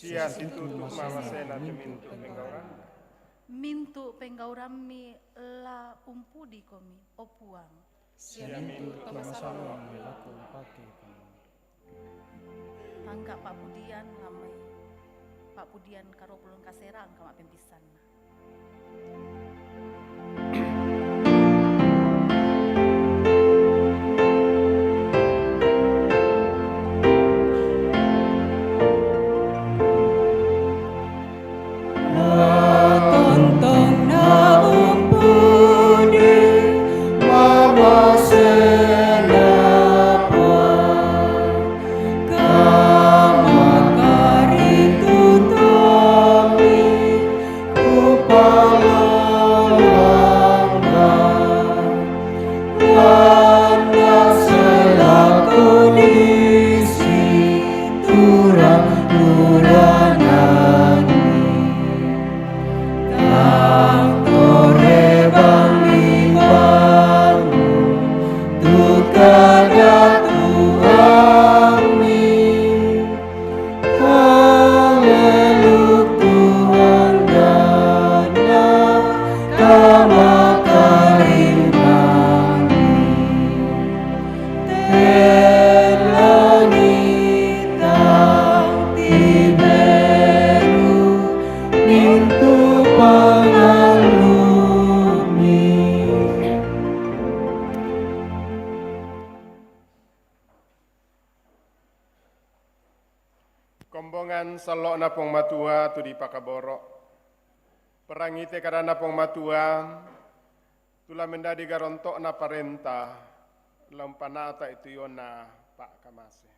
Sia situtu mamasena mintu penggauran. Mintu penggaurammi la umpudi komi opuang. Sia mintu masalah melaku pake kami. Tangga Pak Pudian lamai. Pak Pudian karo pulun kasera angka mak pempisan. Kombongan salok napong matua tu di Pakaboro. Perangite karana pong matua tula mendadi garontok na parenta lampanata itu yona Pak Kamase.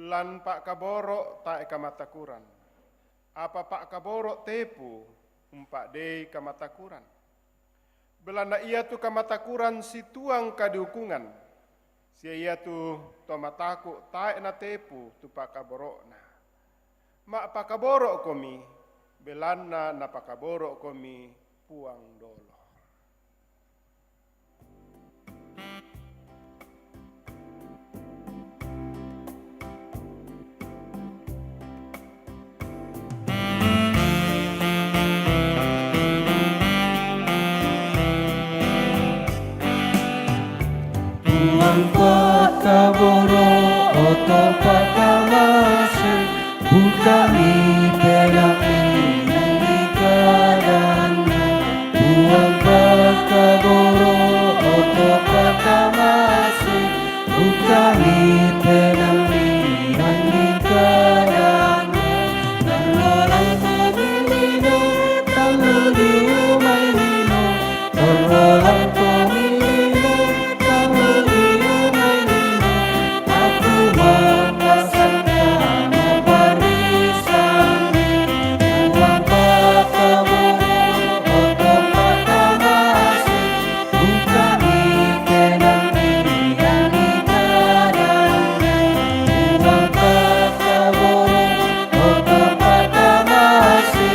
Lan Pak Kaboro ta kamatakuran. Apa Pak Kaboro tepu umpak dei kamatakuran. Belanda ia tu kamatakuran si tuang kadukungan. Sia ia tu tomataku tae na tepu tu pakaboro na. Mak pakaboro komi belana na pakaboro komi puang dolo. Pakaboro oto pakamase bukami perami nikadana buang pakaboro oto pakamase bukami perami nikadana talolang tomilino tamudi umailino talolang tomilino tamudi umailino aku makasana maparisani buang pakaboro oto pakamase bukami perami nikadana buang pakaboro oto pakamase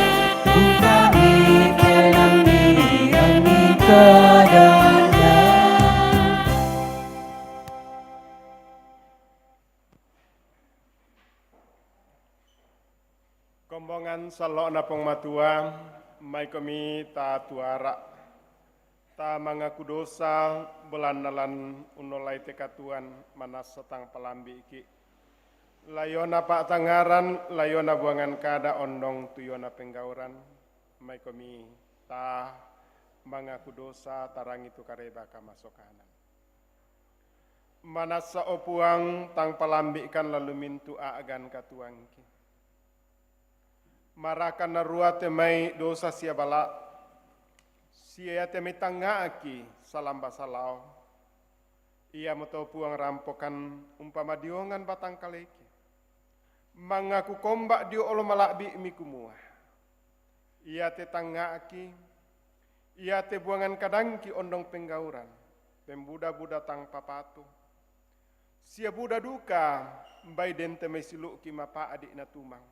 bukami perami nikadana. Kombongan salok napong matua mai komi ta tuara ta mangaku dosa belanalan unolai tekatuan manas setang pelambi iki layona Pak Tangaran layona buangan kada ondong tuyona penggauran mai komi ta mangaku dosa tarang itu kareba kamasokanan manasa opuang tang pelambikan lalu mintu aagan katuangki marakan naruate mai dosa sia bala sia te mitanga aki salamba salau ia moto puang rampokan umpama diongan batang kaleke mangaku kombak dio olo malakbi mikumua ia te tanga aki ia te buangan kadangki ondong penggauran pembuda-buda tang papatu sia buda duka mbai dente mai siluk ki mapa adik na tumang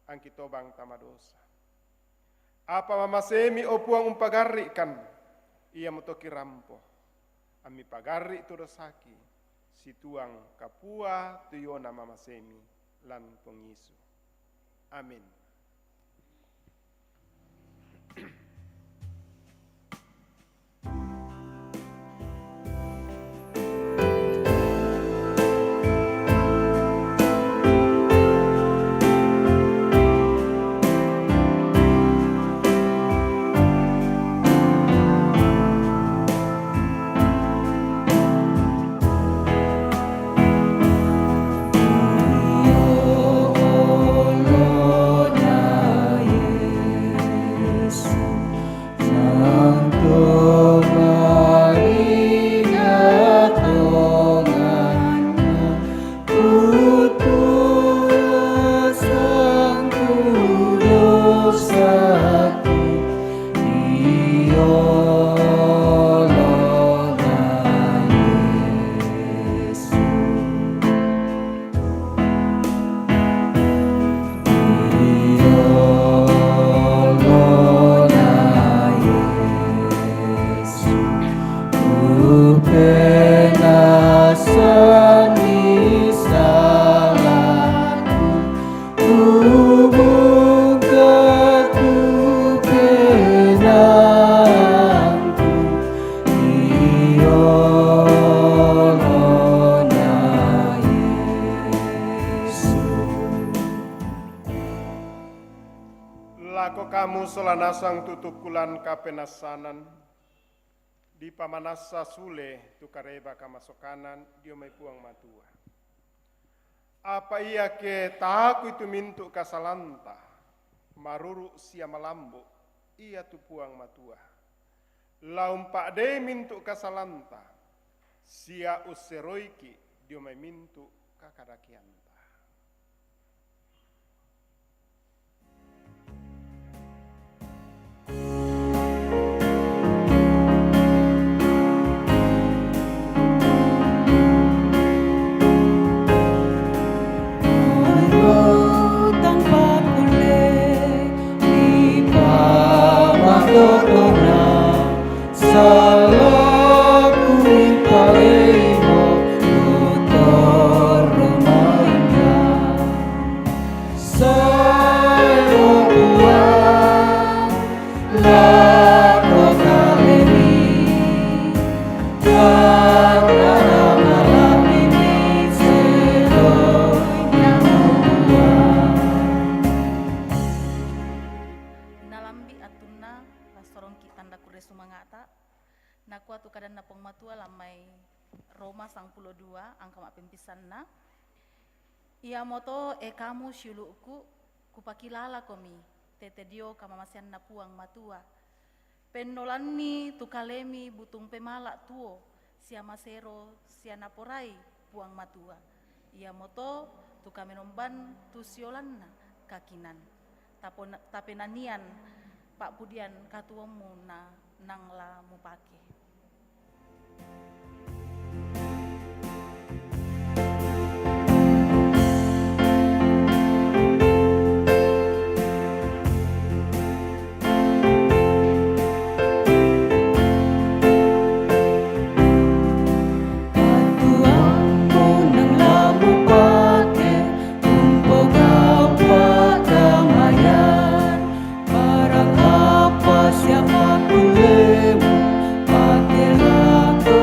angki tobang tamadosa. Apa mama semi opuang umpagarri kan ia motoki rampo. Ami pagarri tu dosaki si tuang kapua tuyona mama semi lan pengisu. Amin. Lako kamu solanasang tutukulan kapenasanan, di pamanasa sule tukareba kamasokanan, dio may puang matua. Apa ia ke taku itu mintu kasalanta, maruru sia malambo, ia tu puang matua. Laum pak de mintu kasalanta, sia useroiki, dio may mintu kakadakianta. Nalambi atuna lasorong ki tanda kure sumangata nakua tu kadan napong matua lamai Roma 12 angka mak pempisanna ia moto kamu syuluku kupakilala komi tete dio kama masian na puang matua pendolanni tu kalemi butung pemala tuo sia masero sia naporai puang matua ia moto tu kamenomban tu siolanna kakinan tapenanian Pak Pudian katuamu na nangla mupake. Siapa pulemu, pakai lato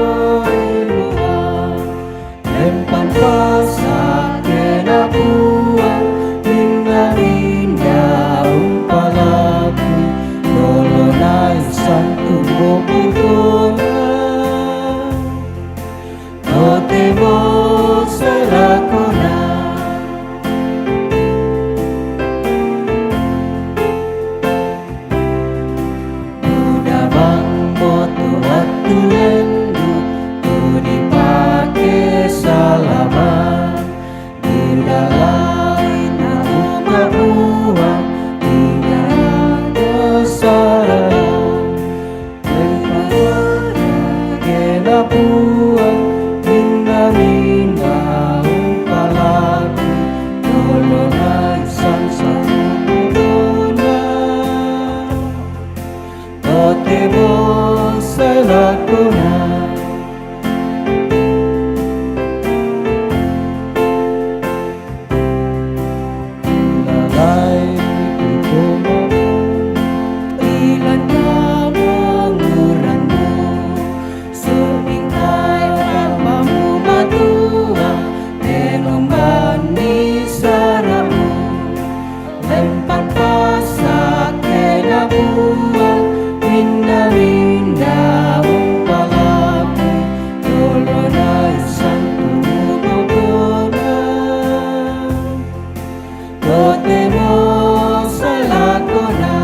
Totemos salakona.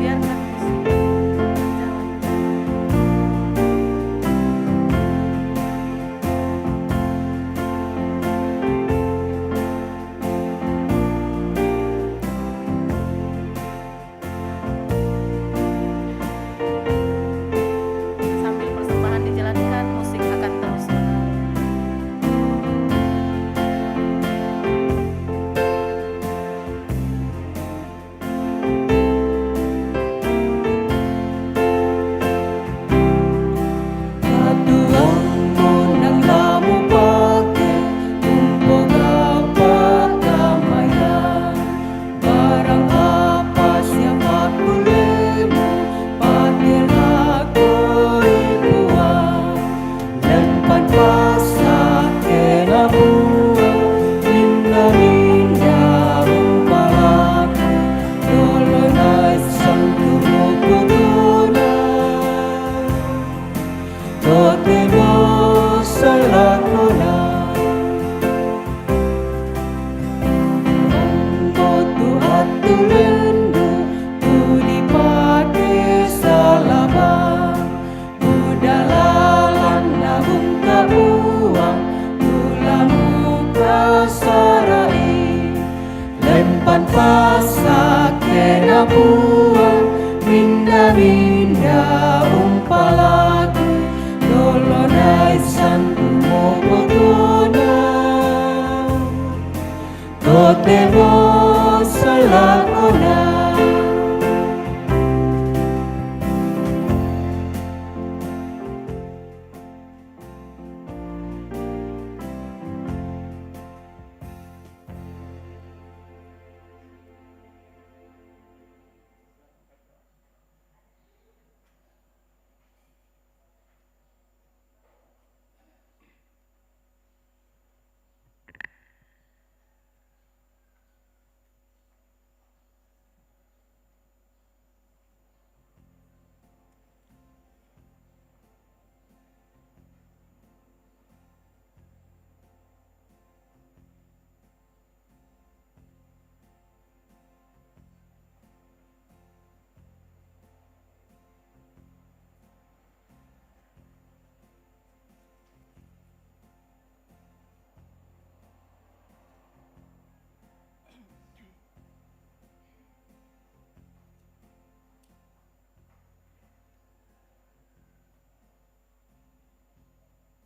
Biarkan musik berjalan. Sambil persembahan dijalankan, musik akan terus mengalir. Katuangmu nang lamu pake tumpo dapat damaian. Barang apa siapa kulemu pakai lagu ribuan. Lempan pasak kena buang indah-indah rumpalaku. Dolonai sang tumuku tunai. Totemos salakona. Monggo atu lendu tu dipake salama. Budalalan nabung kabuang gula muka sarai. Lempan pasak kena buang minda-minda umpalaku. Dolonai santu mokotona. Totemos salakona.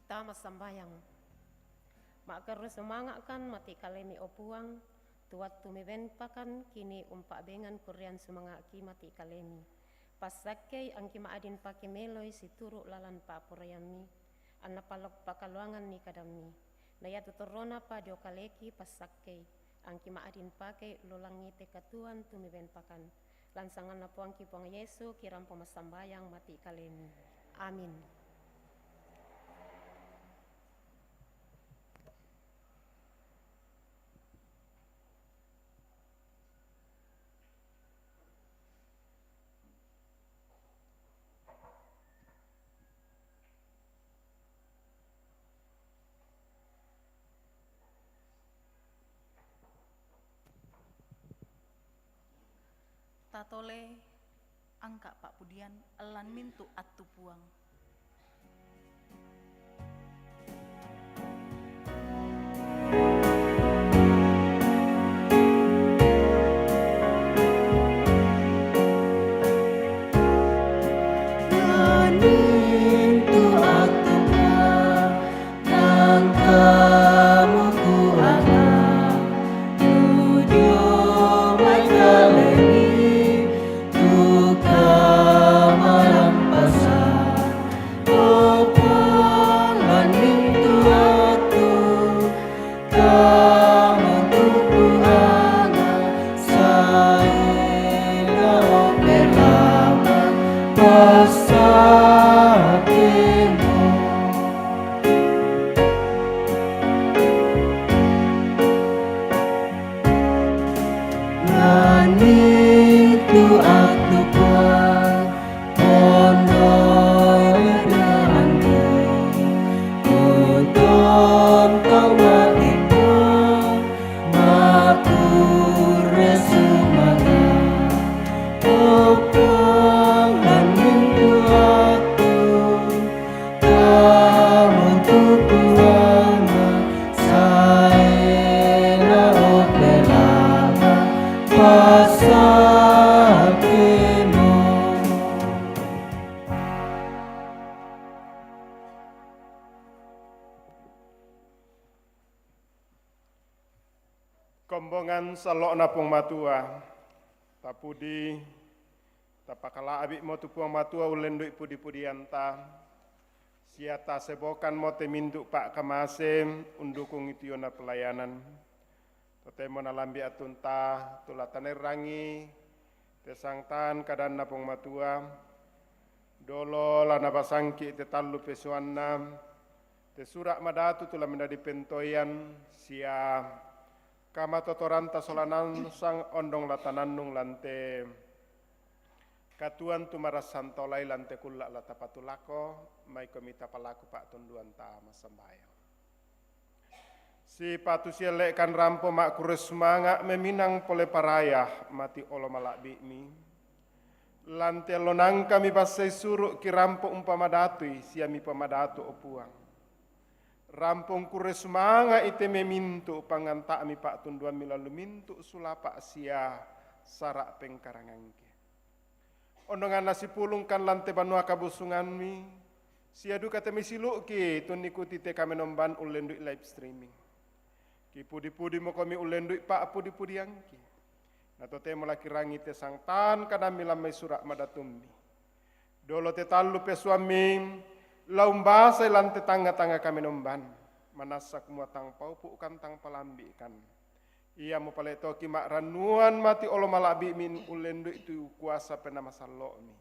Tama sambayang. Makaru semangat kan mati kalemi opuang. Tuat tumiben pakan kini umpak bengan kurian semangat ki mati kalemi. Pasake angki maadin pake meloi si turuk lalan pa purayami. Anna palok pakaluangan ni kadami. Naya tutorona pa dio kaleki pasake. Angki maadin pake lulangi tekatuan tumiben pakan. Lansangan na puang ki puang Yesu kiram pemasambayang mati kalemi. Amin. Tatole angka Pak Pudian elan mintu atu puang. Nanintu atunya nang kamu kuana. Tujuh majaleni tuka malam pasar. Opalan nintu atu kamu tukuana. Saila opelama pasakemu. Kombongan salok napong matua, tapudi, tapakala abik mo tupuang matua ulenduk pudi-pudi anta, siata sebokan mo teminduk pak kamasem, undukung itu yona pelayanan. Totemo nalambi atunta, tulatane rangi, tesangtan kadan napong matua, dolo lana basangki tetalu pesuanna, tesurak madatu tula menjadi pentoyan, sia kama totoranta solanan sang ondong latanannung lante katuan tumaras santolai lante kulla lata patulako mai komita palaku pak tunduan ta masambayang. Si patu sielekan rampo mak kurus manga meminang pole parayah mati olo malak bikmi. Lante lonang kami basai suruk ki rampo umpama datui siami pamadatu opuang. Rampung kures manga ite memintu panganta mi pak tunduan milalu mintu sulapa sia sarak pengkarangangke. Ondongan nasi pulungkan lante banua kabusungan mi sia duka temi siluki tun ikuti te kami nomban ulenduk live streaming. Ki pudi-pudi mo kami ulenduk pak pudi-pudi angki. Nato te mulaki rangi te sangtan kadang milamai surak madatumbi. Dolo te talu pe suami laum bahasa lante tangga-tangga kami nomban manasak muatang paupu kan tang palambi kan ia mo pale toki mak ranuan mati olo malabi min ulendo itu kuasa penama sallo mi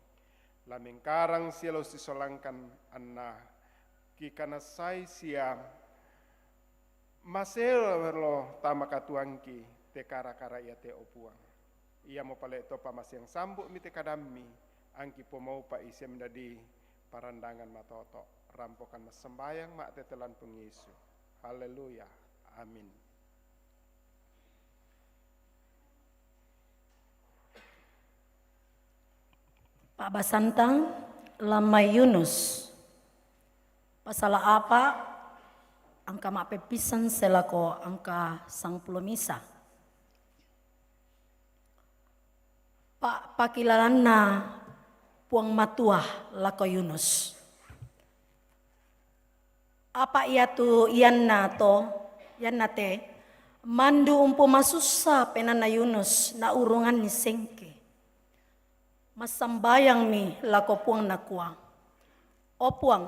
laming karang sielo sisolangkan anna ki kana sai sia maselo tama katuangki te kara-kara ia te opuang ia mo pale to pamasyang sambu mi te kadammi angki pomau pa isi menjadi parandangan matoto rampokan mas sembayang mak tetelan pengisu. Haleluya. Amin. Pak Basantang Lamai Yunus pasal apa angka mak pepisan selako angka sang pulomisa Pak pakilalanna puang matuah lako Yunus. Apa ia tu ianna te mandu umpo masusa penana Yunus na urungan ni sengke. Masambayang mi lako puang nakua. O puang,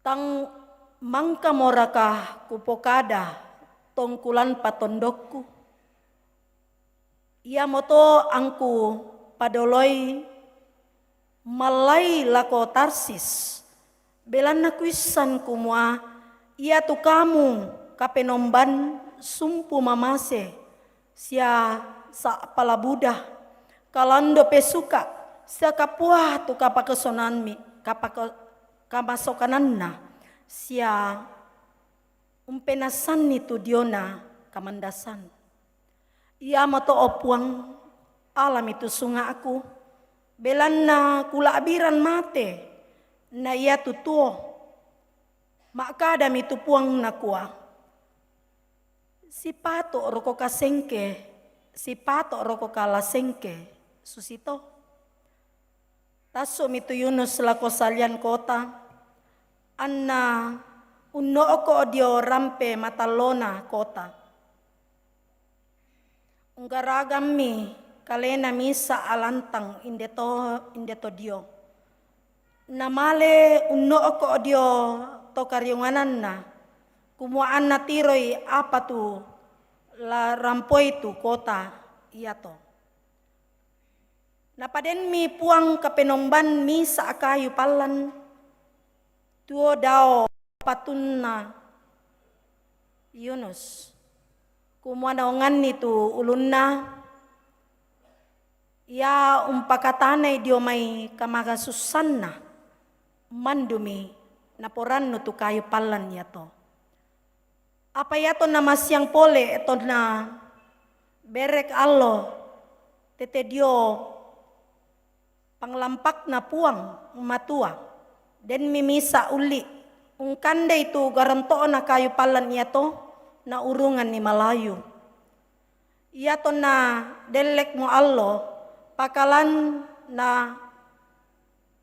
tang mangka moraka kupokada tongkulan patondokku. Ia moto angku padoloi malai lako Tarsis belan nakuisan kumua ia tu kamu kapenomban sumpu mamase sia sa palabudah kalando pesuka sia kapuah tu kapakesonan mi kamasokananna sia umpenasan itu diona kamandasan ia moto opuang alam itu sunga aku belan na kula abiran mate na ia tutuo maka adam itu puang nakua si pato roko kasengke si pato roko kala sengke susito taso mitu Yunus lako salian kota anna unno oko dio rampe matalona kota unggaragam mi kalena misa alantang indeto dio namale unno oko dio to karyungananna kumuan na tiroi apa tu la rampoi tu kota iya to napaden mi puang kapenomban misa akayu palan tuo dao patunna Yunus kumuan daongan itu ulunna ya umpakatanay dio may kamagasusanna mandumi naporan no tu kayo palan yato. Apa yato na masyang pole eto na berek allo tete dio panglampak na puang matua den mimisa uli ungkanda itu garanto na kayo palan yato na urungan ni Malayu. Yato na delek mo allo pakalan na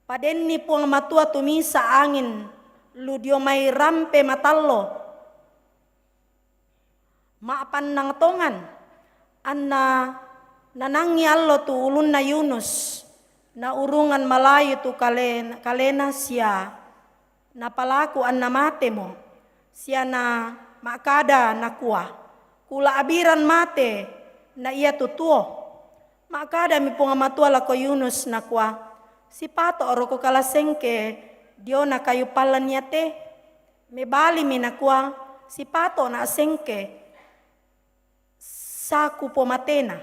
paden ni puang matua tumisa angin ludio may rampe matallo maapan nang tongan, anna nanangi allo tu ulun na Yunus, na urungan malayu tu kalena siya, na palaku anna mate mo, siya na makada na kuah, kula abiran mate na iya tutuo, makada mi punga matua lako Yunus na kuah, si pato oro ko kalasengke, dio na kayu palan yate, me bali mi na kuah, si pato na asengke, saku po matena,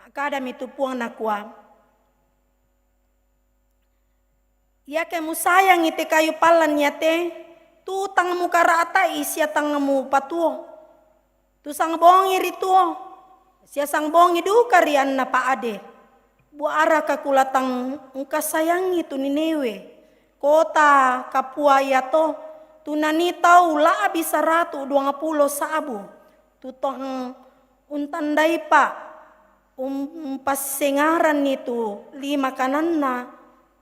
makada mi tupuang na kuah, iya ke mu sayang ite kayu palan yate, tu tang mu karata isya tang mu patuo. Tu sang bongi rituo. Sia sang bongi duka rian na paade. Buara kakulatang engka sayangi tu ninewe. Kota kapua yato, tu nani tau la bisa ratu 20 sabu. Tu tong untandai pa pasengaran itu 5 kananna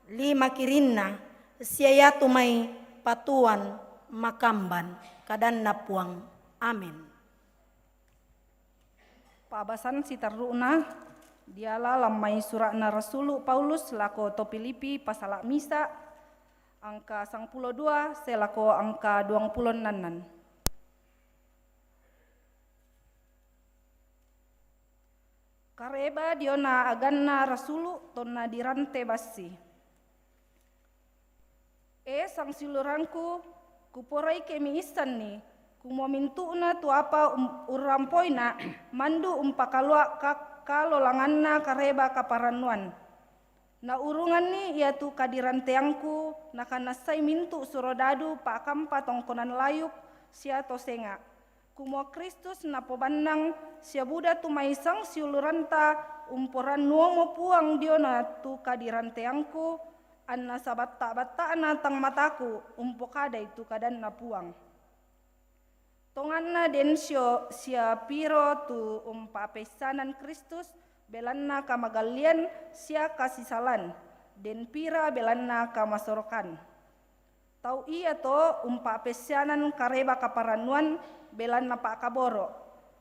5 kirinna, siya tu may patuan makamban, kadan na puang. Amin. Pabasan si taruna, diala lamay surat na Rasulu Paulus lako to Pilipi pasala misa, angka 12 selako angka 20 nanan. Kareba diona aganna Rasulu tonna dirante basi. Sang siluranku kuporai kemi isan ni kumomintu'na tu apa urampoina mandu umpakalua kalolanganna kareba kaparanuan. Na urungan ni ia tu kadiranteangku nakanasay mintu surodadu pakampa tongkonan layuk sia tosenga. Kumo Kristus na pobannang sia Buddha tu maisang siuluranta umporan nuomo puang dio na tu kadiranteangku anna sabatta na tang mataku umpokada itu kadan na puang. Tonganna densyo sia piro tu pesanan Kristus belanna kamagalian sia kasisalan den pira belanna kamasorokan. Tau iya to pesanan kareba kaparanuan belanna pak kaboro.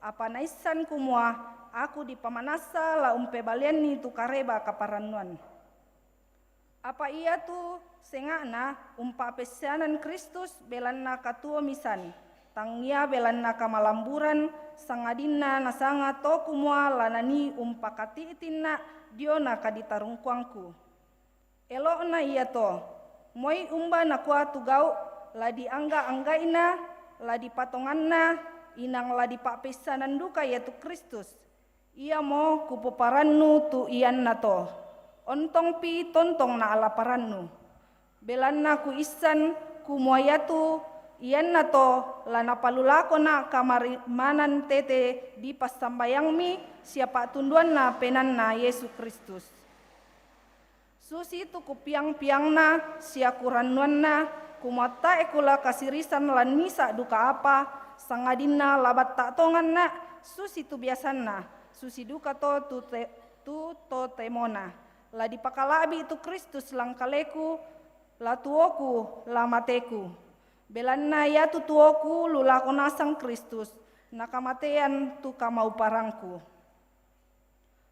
Apa naisan kumua aku di pamanasa la balian ni tu kareba kaparanuan. Apa iya tu sengana pesanan Kristus belanna katuo misan, tangia belanna kamalamburan, sangadina nasanga to kumua lanani kati itina diona kaditarungkuangku. Elokna iya to, moi umba na kuah tugau, ladi angga-anggaina, ladi patonganna, inang ladi pesanan duka yaitu Kristus. Ia mo kupoparannu tu ian na to. Ontong pi tontong na alaparannu. Belanna ku isan kumoyatu iyan na to lana palulako na kamarimanan tete di pasambayang mi siapa tunduan na penan na Yesus Kristus. Susi tu kupiang-piang na sia kuranuan na kumata ekula kasirisan lan misa duka apa sangadin na labat tak tongan na susi tu biasan na susi duka to tu temona. La di pakalabi itu Kristus lang kaleku, la tuoku, la mateku. Belanna ya tu tuoku, lulako nasang Kristus, nakamatean tu kamau parangku.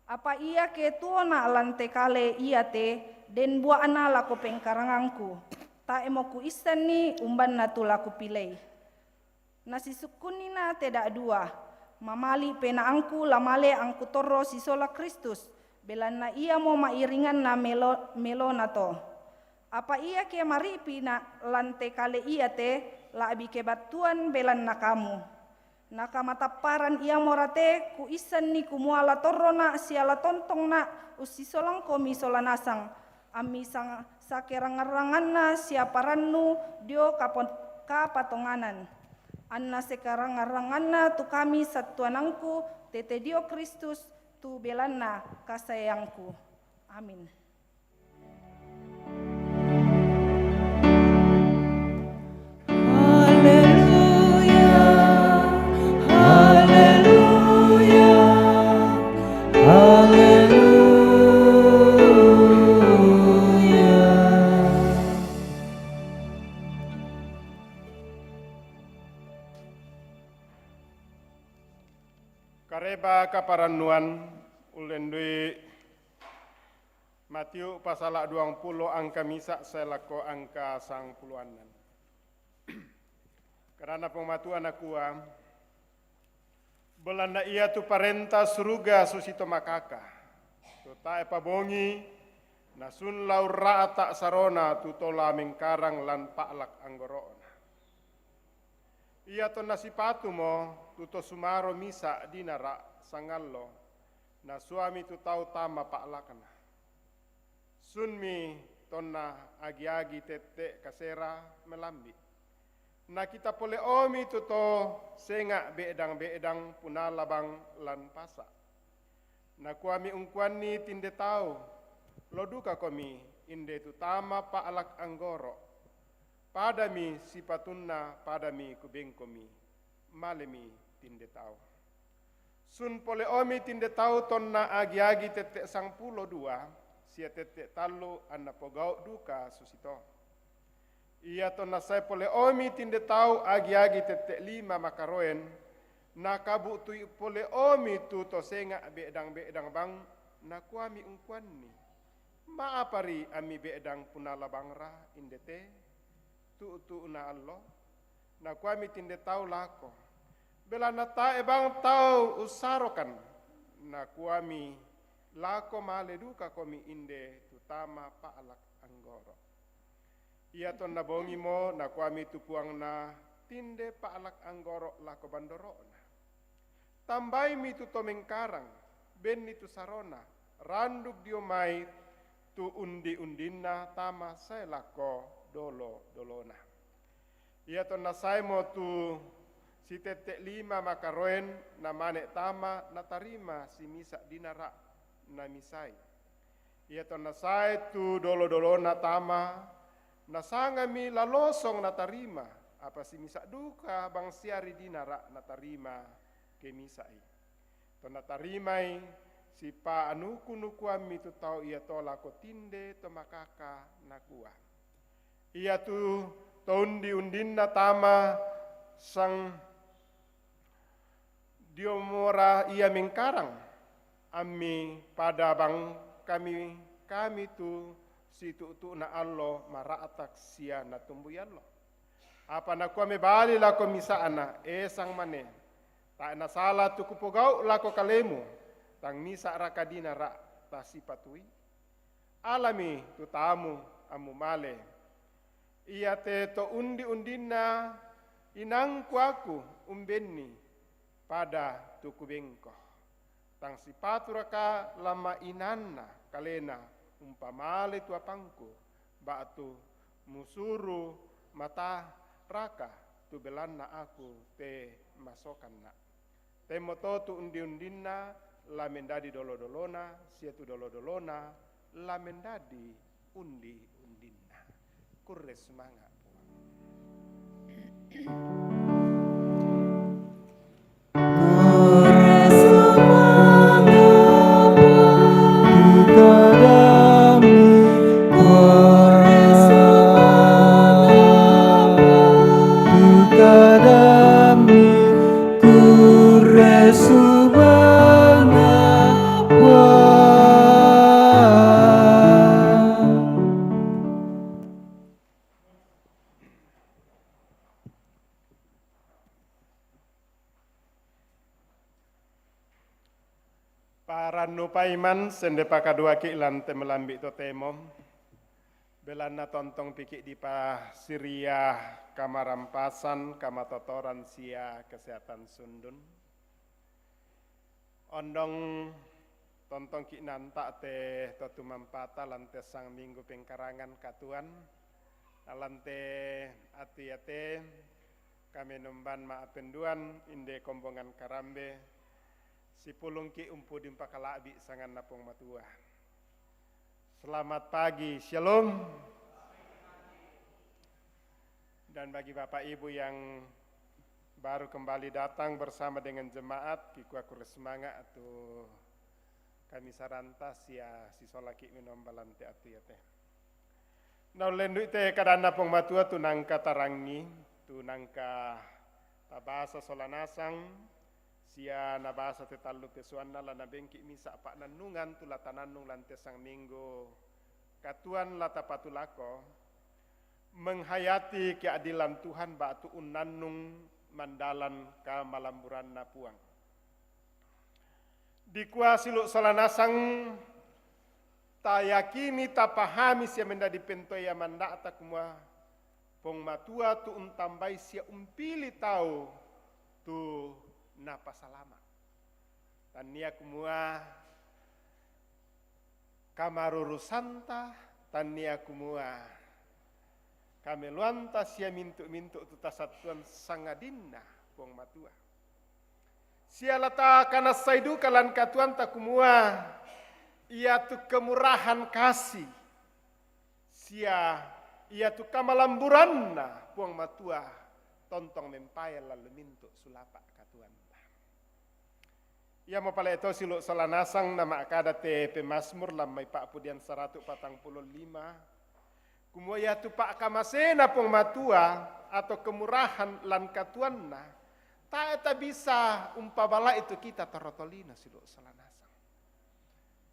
Apa iya ke tuona lante kale iya te, den bua ana lako pengkarangangku. Ta emoku isan ni umban na tu laku pilei. Nasi sukunina tidak dua, mamali penaangku lamale angku toro sisola Kristus. Belanna ia mau mairingan na melo na to. Apa ia ke maripi na lante kale iya te labi ke batuan belanna kamu. Naka mataparan ia morate ku isan ni kumuala torona siala tontong na usisolang komi solanasang. Ami sang sakerangarangan na siaparannu dio kapatonganan. Anna sekarang ngarangan na tu kami satuanangku tete dio Kristus tu belanna kasayangku. Amin. Haleluya, haleluya, haleluya. Kareba kaparannuan ulendui Matiu pasal 20 angka misa selako angka sang puluhanan. Karena pematuan akua belanda ia tu parenta suruga susito makaka. Tu tae pabongi nasun laura tak sarona tu tola mengkarang lan paklak anggorona. Ia to nasipatu mo tu to sumaro misa dinara sangallo na suami tu tau tama paklakana. Sunmi tonna agi-agi tete kasera melambi. Na kita pole omi tu to senga beedang-beedang punalabang lan pasa. Na kuami ungkuani tinde tau loduka komi inde tu tama paklak anggoro. Padami sipatunna padami kubengkomi malemi tinde tau. Sun pole omi tinde tau tonna agi-agi tete sang pulo dua sia tete talu anna pogau duka susito. Ia to nasai pole omi tinde tau agi-agi tete 5 makaroen na kabu tu pole omi tu to senga beedang-beedang bang na kuami ungkuanni. Maapari ami beedang punala bangra indete tu na allo na kuami tinde tau lako. Bela na tae bang tau usarokan na kuami lako male duka komi inde tutama paalak anggoro. Ia ton na bongi mo na kuami tupuang na tinde paalak anggoro lako bandoro na. Tambai mi tu tomengkarang ben ni tu sarona randuk dio mai tu undi-undinna tama sai lako dolona. Ia ton na sai mo tu si tete 5 makaroen na mane tama na tarima si misa dinara na misai. Ia to nasai tu dolo-dolo na tama, nasanga mi lalosong na tarima, apa si misa duka bang siari dinara na tarima ke misai. To na tarimai si pa anuku-nukuam mi tu tau ia tola ko tinde to makaka na kuah. Ia tu undi-undin na tama sang diomora ia mengkarang. Ami pada bang kami tu situ na allo maraatak sia na tumbuyallo. Apa na kami bali lako misa ana sang mane. Ta na sala tu kupogau lako kalemu tang misa rakadina ra ta sipatui. Alami tu tamu amu male. Ia te to undi-undina inang kuaku umbenni pada tuku bengko. Tang sipatu raka lama inanna kalena umpamale tu apangku batu musuru mata raka tu belanna aku te masokanna. Te moto tu undi-undinna la mendadi dolo-dolona sia tu dolo-dolona la mendadi undi-undinna. Kurre semangat. Parannu paiman sende pakadua ki lante melambi to temo. Belana tontong pikik di pa Syria kamarampasan kamatotoran sia kesehatan sundun. Ondong tontong ki nanta te totu mampata lante sang minggu pengkarangan katuan. Lante ati-ate kami numban maapenduan inde kombongan karambe. Si pulungki umpu dimpakalabi sangan napong matua. Selamat pagi, shalom. Dan bagi Bapak Ibu yang baru kembali datang bersama dengan jemaat, kiku aku semangat atau kami sarantas ya si solaki minum balante atu ya teh. Nah lendu teh kadana pong matua tu nangka tarangi, tu nangka tabasa solanasang, sia na bahasa tetalu pesuanna la na bengki misa pak nanungan tula tananung lante sang minggu katuan la tapatulako menghayati keadilan Tuhan batu unanung mandalan ka malamburan na puang dikuasi lu salanasang ta yakini ta pahami sia menda dipentoya manda ta kumua pong matua tu untambai sia umpili tau tu napa salama. Tania kumua kamaruru santa, tania kumua kameluanta sia mintu-mintu tu tasatuan sangadinna pong matua. Sia lata kana saidu kalan katuan ta kumua ia tu kemurahan kasih. Sia ia tu kamalamburanna puang matua tontong mempaya lalu mintu sulapa katuan. Ia mau pala itu silu salanasang nama akada te pemasmur lamai pak pudian 145. Kumua ia tu pak kamasena puang matua atau kemurahan lan katuanna. Tak bisa umpabala itu kita terotolina silu salanasang.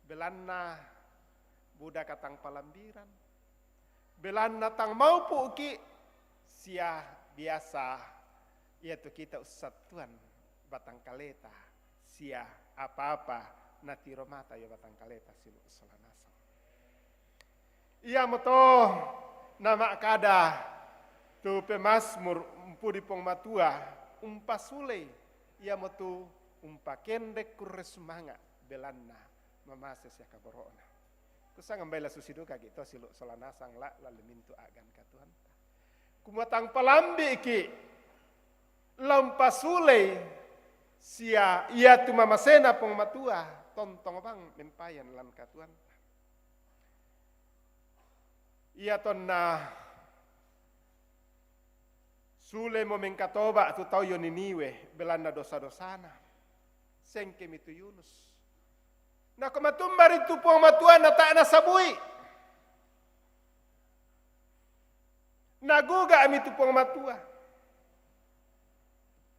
Belanna budak katang palambiran. Belanna tang mau puki sia biasa yaitu kita usat Tuhan batang kaleta sia apa-apa natiro mata ya batang kaleta silu salanasang. Ia moto nama kada tu pemasmur umpudi pong matua umpa sule ia moto umpa kendek kuresumanga belanna mamase sia kaborona. Kusang ambela susiduka gitu silu salanasang la lalu mintu agan katuhan. Kumatang palambi iki lampasule sia ia tu mamasena pong matua tontong bang mempayan lan katuhan. Ia tonna sule mo mengkatoba tu tau yoniniwe belanda dosa-dosana sengke mitu Yunus. Na kumatumbar itu puang matua na tak nasabui. Naguga ami tu puang matua.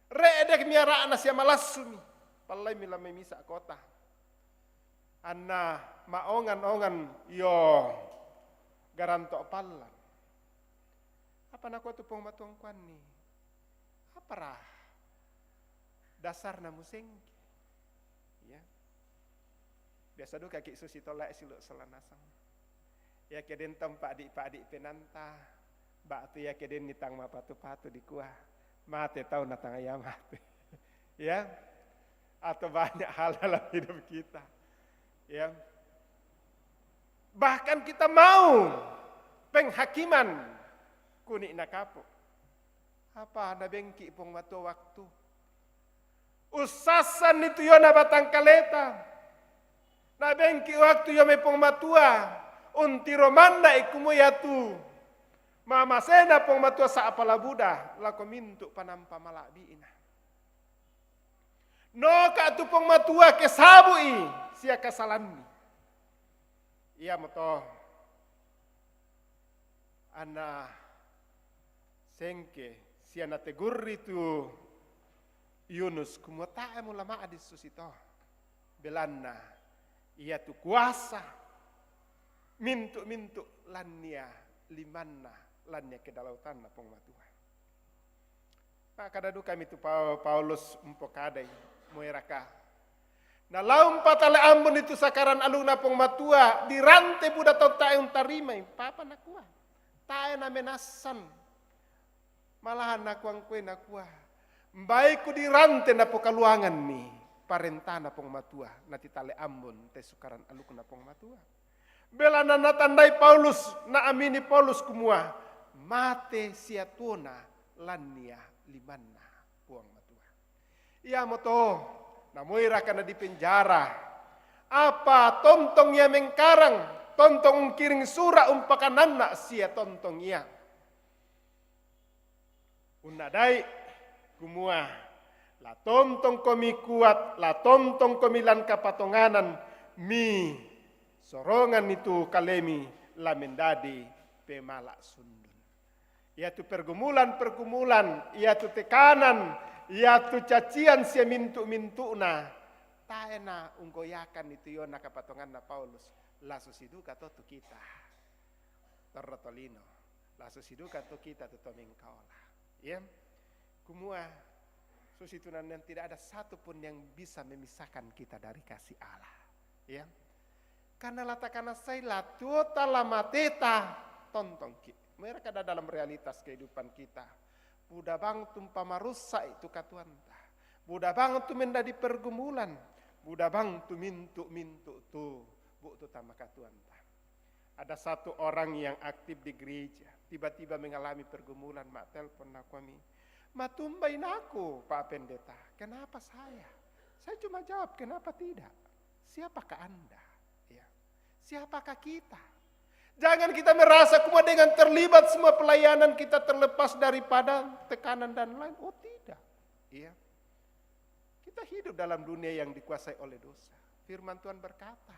Reedek miara na siya malasumi. Palay mila may misa kota. Anna maongan-ongan yo garanto palan. Apa na ko tu puang matuang kwan ni? Apa dasar na musengki. Ya. Biasa do kaki susi tolak silu salanasang. Ya keden tempat pak adik penanta. Bak tu ya keden nitang mapatu-patu di kuah. Mate tahu natang ayam mate. Ya. Atau banyak hal dalam hidup kita. Ya. Bahkan kita mau penghakiman kunik nakapo. Apa na bengki pong matu waktu. Usasan itu yo na batang kaleta. Na bengki waktu yo may pong matua, unti romanda ikumo yatu. Mama sena pong matua sa apalabuda, lako mintu panampa malabiina. No ka tu pong matua kesabui siya kasalami. Iya mo to. Ana sengke siya nateguri tu Yunus kumutae mo lama adis susito. Belanna ia tu kuasa mintu lania limanna lania kedalautan na pong matua. Kadadu kami tu Paulus umpokadai moeraka. Na laum patale ambon itu sakaran aluna pong matua dirante buda tau tae untarimay papa nakua. Tae na menasan. Malahan nakuang kue nakua. Mbay ku dirante na po kaluangan ni. Parentana pong matua nati tale ambon te sukaran aluk na pong matua. Bela na natandai Paulus na amini Paulus kumua mate siatuna lania limanna puang matua. Ia moto namoira kana di penjara. Apa tontong ia mengkarang tontong kiring sura umpakananna sia tontong ia. Unadai kumua la tontong komi kuat, la tontong komi lan kapatonganan, mi sorongan itu kalemi la mendadi pemala sundun. Ia tu pergumulan, ia tu tekanan, Ya tu cacian sia mintu na. Taena unggoyakan itu yona kapatongan na Paulus. Lasu siduka to tu kita. Terrotolino. Lasu siduka to kita tu tomingkaola. Ya. Kumua susitunan yang tidak ada satupun yang bisa memisahkan kita dari kasih Allah. Ya. Karena latakana saya latuta lamateta tontong ki. Mereka ada dalam realitas kehidupan kita. Buda bang tumpa marusa itu katuanta. Buda bang tu mendadi pergumulan. Buda bang tu mintu tu bu tu tama katuanta. Ada satu orang yang aktif di gereja, tiba-tiba mengalami pergumulan, mak telepon aku kami. Matumbain aku, Pak Pendeta. Kenapa saya? Saya cuma jawab, kenapa tidak? Siapakah Anda? Ya. Siapakah kita? Jangan kita merasa cuma dengan terlibat semua pelayanan kita terlepas daripada tekanan dan lain. Oh tidak. Ya. Kita hidup dalam dunia yang dikuasai oleh dosa. Firman Tuhan berkata,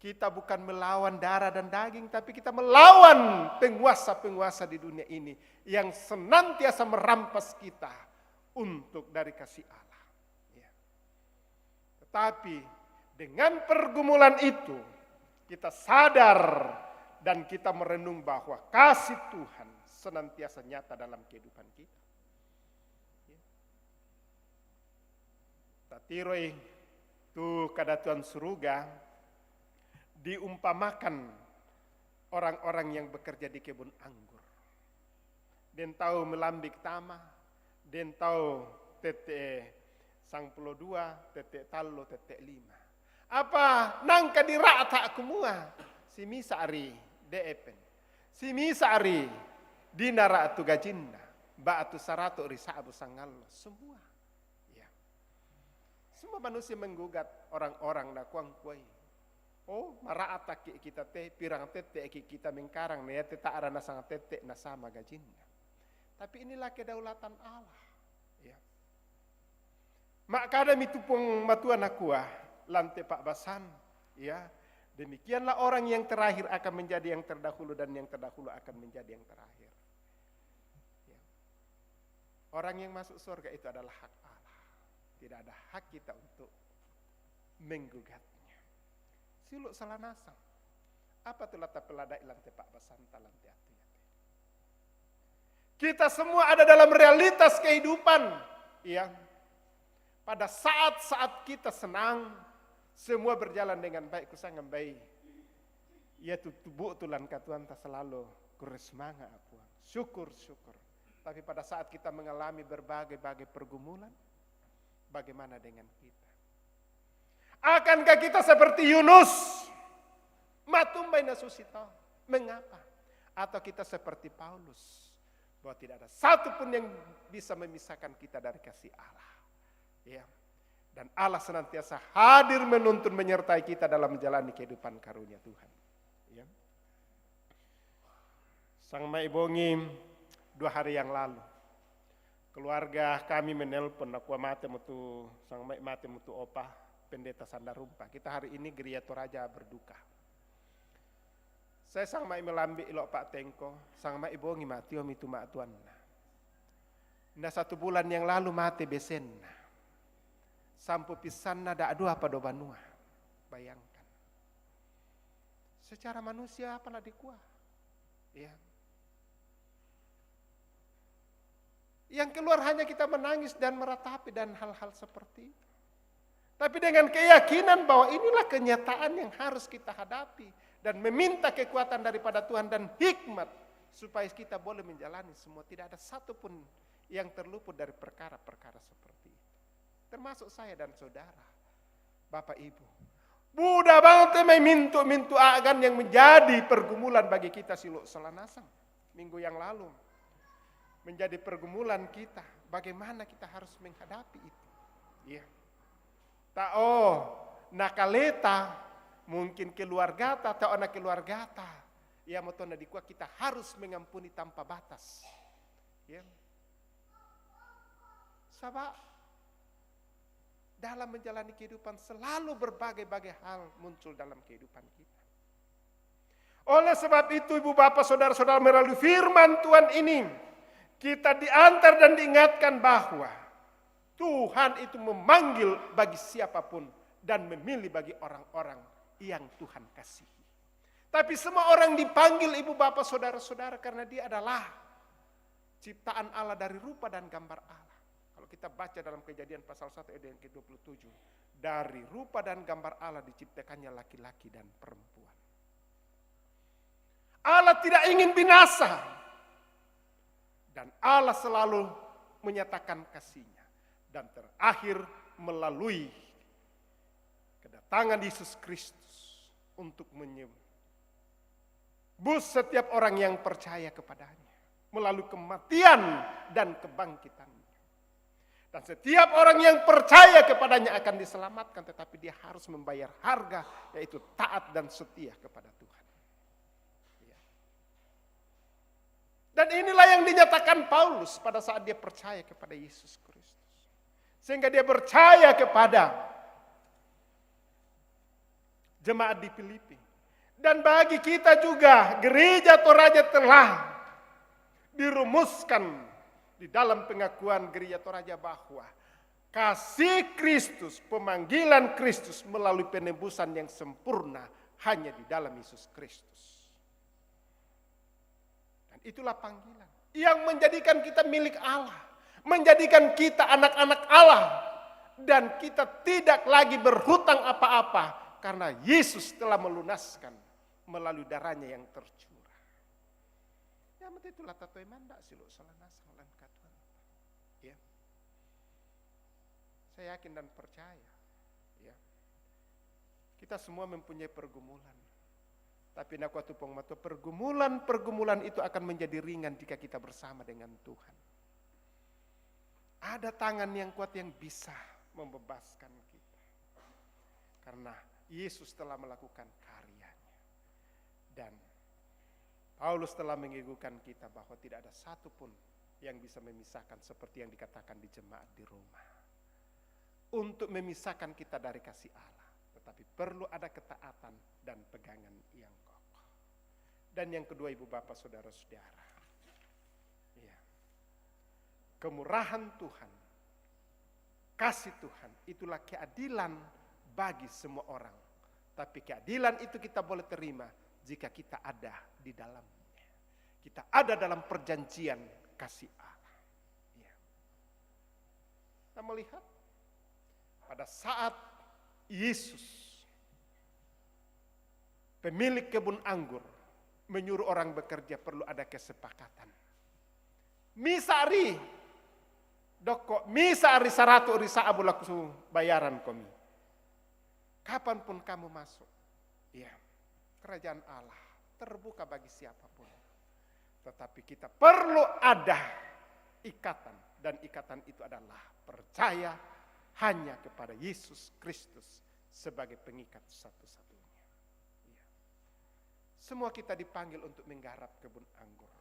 kita bukan melawan darah dan daging, tapi kita melawan penguasa-penguasa di dunia ini yang senantiasa merampas kita untuk dari kasih Allah. Ya. Tetapi dengan pergumulan itu kita sadar dan kita merenung bahwa kasih Tuhan senantiasa nyata dalam kehidupan kita. Ya. Tatiroi tu kada Tuhan suruga diumpamakan orang-orang yang bekerja di kebun anggur. Den tahu melambik tama, den tahu tete sang pulau dua, tete talo, tete lima. Apa nangka dirata kumua? Si misa ari deepen. Si misa ari dinara atu gajinda, ba atu sarato risa abu sangallo, semua. Ya. Semua manusia menggugat orang-orang na kuang kuai. Oh, maraata kita teh pirang tete kita mengkarang ne teta arana sang tete na sama gajinda. Tapi inilah kedaulatan Allah. Ya. Mak kadam itu pun matuan akuah lante Pak Basan. Ya. Demikianlah orang yang terakhir akan menjadi yang terdahulu dan yang terdahulu akan menjadi yang terakhir. Ya. Orang yang masuk surga itu adalah hak Allah. Tidak ada hak kita untuk menggugatnya. Siluk salah nasang. Apa tuh lata peladai lantai Pak Basanta lantai atu. Kita semua ada dalam realitas kehidupan yang pada saat-saat kita senang semua berjalan dengan baik kusangan baik. Ya tubuh tulan katuan tak selalu kuresmanga apuan. Syukur. Tapi pada saat kita mengalami berbagai pergumulan, bagaimana dengan kita? Akankah kita seperti Yunus? Matumbai nasusito. Mengapa? Atau kita seperti Paulus? Bahwa tidak ada satupun yang bisa memisahkan kita dari kasih Allah. Ya. Dan Allah senantiasa hadir menuntun menyertai kita dalam menjalani kehidupan karunia Tuhan. Ya. Sang maibongi 2 hari yang lalu. Keluarga kami menelpon aku mate mutu sang mate mutu opah. Pendeta Sandarumpa. Kita hari ini Gereja Toraja berduka. Saya sang mai melambi ilok Pak Tengko, sang mai ibongi matio mitu mak tuan. Nah 1 bulan yang lalu mati besen. Sampu pisanna da adu apa do banua. Bayangkan. Secara manusia apalah dikuah. Ya. Yang keluar hanya kita menangis dan meratapi dan hal-hal seperti itu. Tapi dengan keyakinan bahwa inilah kenyataan yang harus kita hadapi. Dan meminta kekuatan daripada Tuhan dan hikmat. Supaya kita boleh menjalani semua. Tidak ada satupun yang terluput dari perkara-perkara seperti itu. Termasuk saya dan saudara. Bapak Ibu. Buddha banget mintu agan yang menjadi pergumulan bagi kita siluk selanasang. Minggu yang lalu. Menjadi pergumulan kita. Bagaimana kita harus menghadapi itu. Iya. Nakaleta mungkin keluarga atau anak keluarga ya motona dikuat kita harus mengampuni tanpa batas ya sabab dalam menjalani kehidupan selalu berbagai-bagai hal muncul dalam kehidupan kita. Oleh sebab itu ibu bapak saudara-saudara melalui firman Tuhan ini kita diantar dan diingatkan bahwa Tuhan itu memanggil bagi siapapun dan memilih bagi orang-orang yang Tuhan kasihi. Tapi semua orang dipanggil ibu bapak saudara-saudara karena dia adalah ciptaan Allah dari rupa dan gambar Allah. Kalau kita baca dalam Kejadian pasal 1 ayat yang ke-27, dari rupa dan gambar Allah diciptakannya laki-laki dan perempuan. Allah tidak ingin binasa. Dan Allah selalu menyatakan kasih-Nya. Dan terakhir melalui kedatangan Yesus Kristus untuk menyebut setiap orang yang percaya kepadanya melalui kematian dan kebangkitannya. Dan setiap orang yang percaya kepadanya akan diselamatkan, tetapi dia harus membayar harga, yaitu taat dan setia kepada Tuhan. Ya. Dan inilah yang dinyatakan Paulus pada saat dia percaya kepada Yesus Kristus. Sehingga dia percaya kepada jemaat di Filipi. Dan bagi kita juga, gereja Toraja telah dirumuskan di dalam pengakuan gereja Toraja bahwa kasih Kristus, pemanggilan Kristus melalui penebusan yang sempurna hanya di dalam Yesus Kristus. Dan itulah panggilan yang menjadikan kita milik Allah, menjadikan kita anak-anak Allah, dan kita tidak lagi berhutang apa-apa karena Yesus telah melunaskan melalui darahnya yang tercurah. Ya, itulah tatoi manda silo salanas lan katuan. Ya. Saya yakin dan percaya, ya. Kita semua mempunyai pergumulan. Tapi nak waktu pengmato pergumulan itu akan menjadi ringan jika kita bersama dengan Tuhan. Ada tangan yang kuat yang bisa membebaskan kita. Karena Yesus telah melakukan karyanya. Dan Paulus telah mengingatkan kita bahwa tidak ada satupun yang bisa memisahkan seperti yang dikatakan di jemaat di Roma. Untuk memisahkan kita dari kasih Allah. Tetapi perlu ada ketaatan dan pegangan yang kokoh. Dan yang kedua ibu bapak saudara-saudara. Ya. Kemurahan Tuhan, kasih Tuhan, itulah keadilan bagi semua orang. Tapi keadilan itu kita boleh terima jika kita ada di dalamnya. Kita ada dalam perjanjian kasih Allah. Ya. Kita melihat pada saat Yesus, pemilik kebun anggur, menyuruh orang bekerja perlu ada kesepakatan. Misari, doko, misari 100 risa abu laku bayaran kami. Kapanpun kamu masuk, ya, kerajaan Allah terbuka bagi siapapun. Tetapi kita perlu ada ikatan. Dan ikatan itu adalah percaya hanya kepada Yesus Kristus sebagai pengikat satu-satunya. Ya. Semua kita dipanggil untuk menggarap kebun anggur.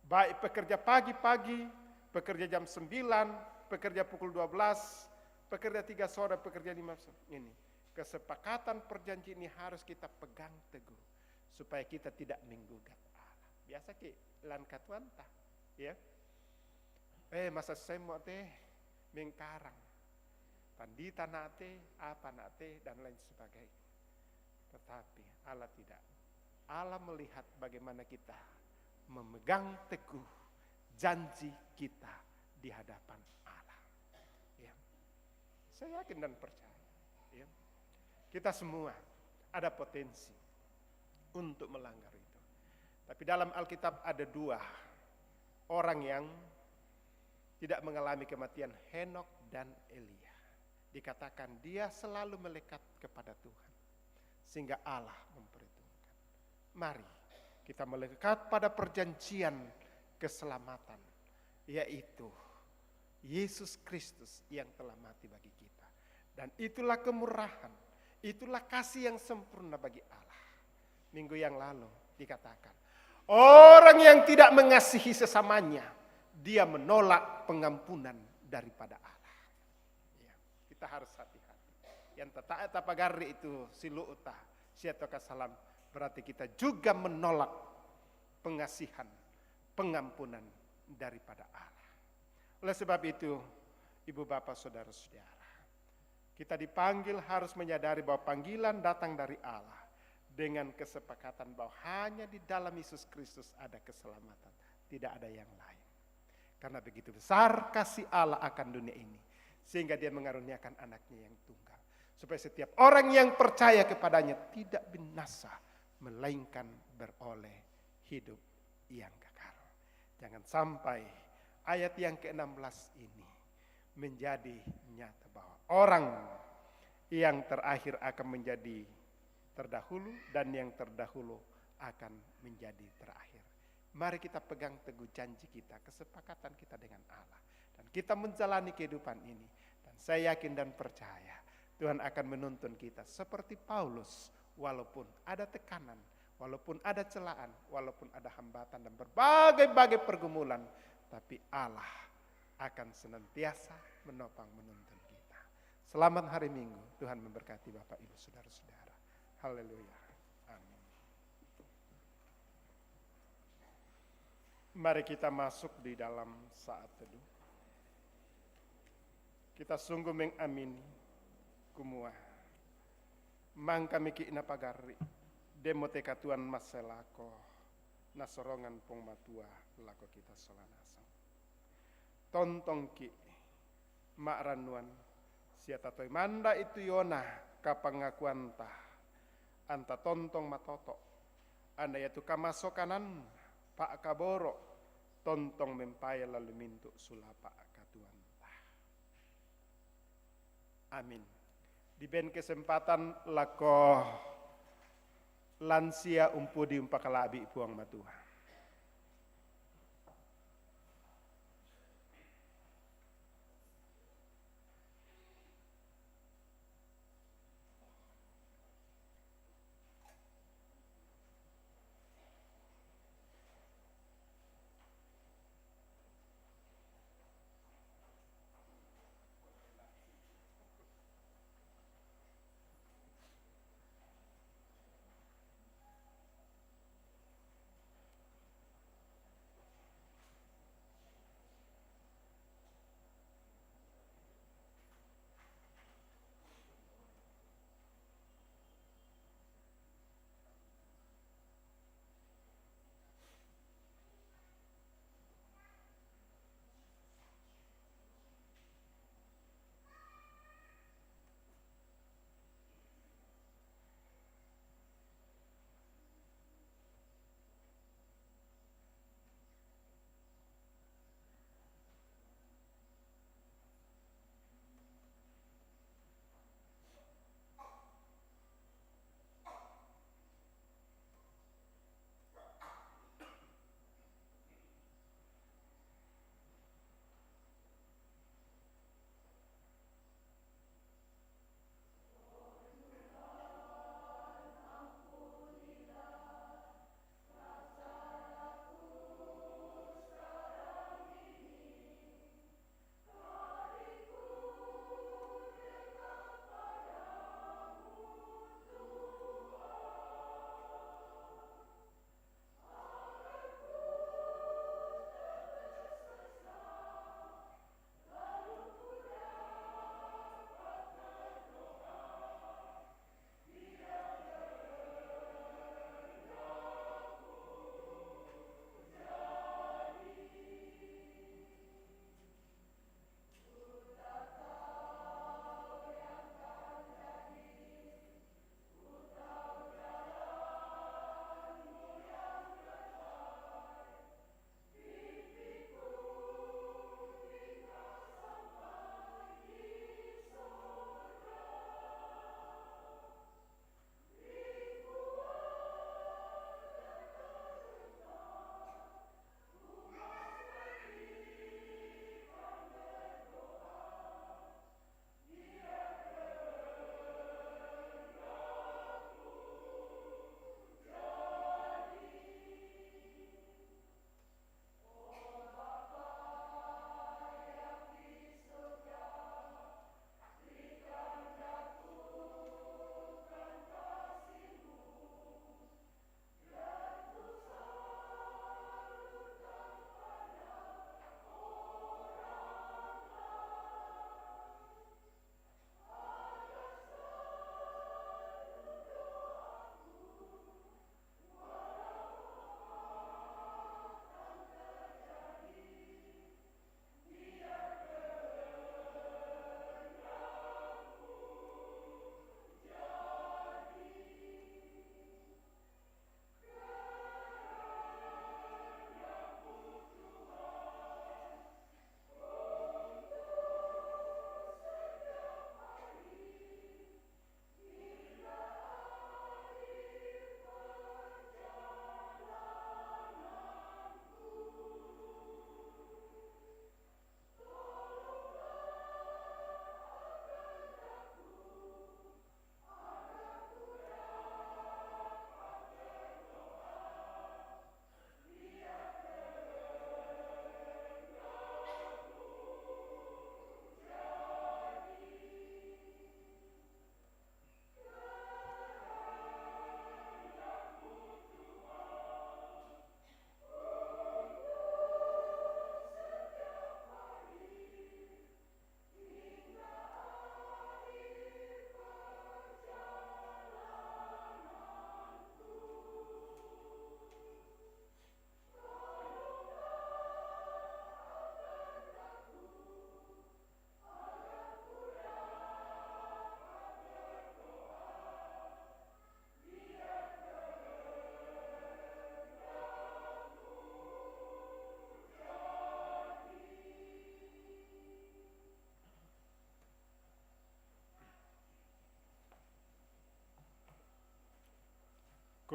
Baik pekerja pagi-pagi, pekerja jam 9, pekerja pukul 12, pekerja 3 sore, pekerja 5 sore. Ini kesepakatan perjanjian ini harus kita pegang teguh supaya kita tidak menggugat Allah. Biasa ki lan katuanta, ya. Masa saya mau teh mengkarang, pandita nate, apa nate dan lain sebagainya. Tetapi Allah tidak. Allah melihat bagaimana kita memegang teguh janji kita di hadapan Allah. Ya. Saya yakin dan percaya. Ya. Kita semua ada potensi untuk melanggar itu. Tapi dalam Alkitab ada 2 orang yang tidak mengalami kematian, Henokh dan Elia. Dikatakan dia selalu melekat kepada Tuhan. Sehingga Allah memperhitungkan. Mari kita melekat pada perjanjian keselamatan. Yaitu Yesus Kristus yang telah mati bagi kita. Dan itulah kemurahan. Itulah kasih yang sempurna bagi Allah. Minggu yang lalu dikatakan, orang yang tidak mengasihi sesamanya, dia menolak pengampunan daripada Allah. Ya, kita harus hati-hati. Yang tetaat tapagari itu siluuta, siatoka salam, berarti kita juga menolak pengasihan, pengampunan daripada Allah. Oleh sebab itu, Ibu bapak saudara-saudara, kita dipanggil harus menyadari bahwa panggilan datang dari Allah dengan kesepakatan bahwa hanya di dalam Yesus Kristus ada keselamatan, tidak ada yang lain. Karena begitu besar kasih Allah akan dunia ini, sehingga dia mengaruniakan anaknya yang tunggal, supaya setiap orang yang percaya kepadanya tidak binasa, melainkan beroleh hidup yang kekal. Jangan sampai ayat yang ke-16 ini menjadi nyata bahwa orang yang terakhir akan menjadi terdahulu dan yang terdahulu akan menjadi terakhir. Mari kita pegang teguh janji kita, kesepakatan kita dengan Allah, dan kita menjalani kehidupan ini. Dan saya yakin dan percaya Tuhan akan menuntun kita seperti Paulus, walaupun ada tekanan, walaupun ada celaan, walaupun ada hambatan dan berbagai-bagai pergumulan, tapi Allah akan senantiasa menopang menuntun kita. Selamat hari Minggu, Tuhan memberkati Bapak Ibu Saudara-saudara. Haleluya. Amin. Mari kita masuk di dalam saat teduh. Kita sungguh mengamini kumua. Mangka miki ina pagari. Demo teka Tuhan maselako. Nasorongan pong matua lako kita solanasa. Tontong ki mak ranuan siata toy manda itu yona kapangakuan tah anta tontong matoto anda yaitu kamasokanan pak kaboro tontong mempaya lalu mintu sulapa katuan tah. Amin. Di ben kesempatan lako lansia umpudi umpakalabi puang matua.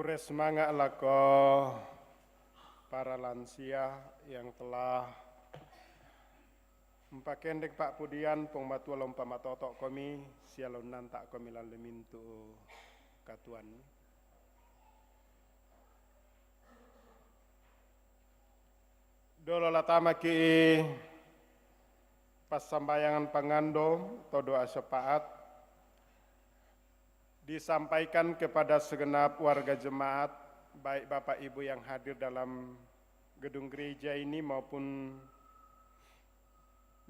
Kure semangat lako para lansia yang telah empakendek Pak Pudian pong matua lompa matotok kami sialon nantak kami lan lemintu katuan. Dolo latama ki pas sambayangan pangando atau doa syafaat disampaikan kepada segenap warga jemaat, baik Bapak Ibu yang hadir dalam gedung gereja ini maupun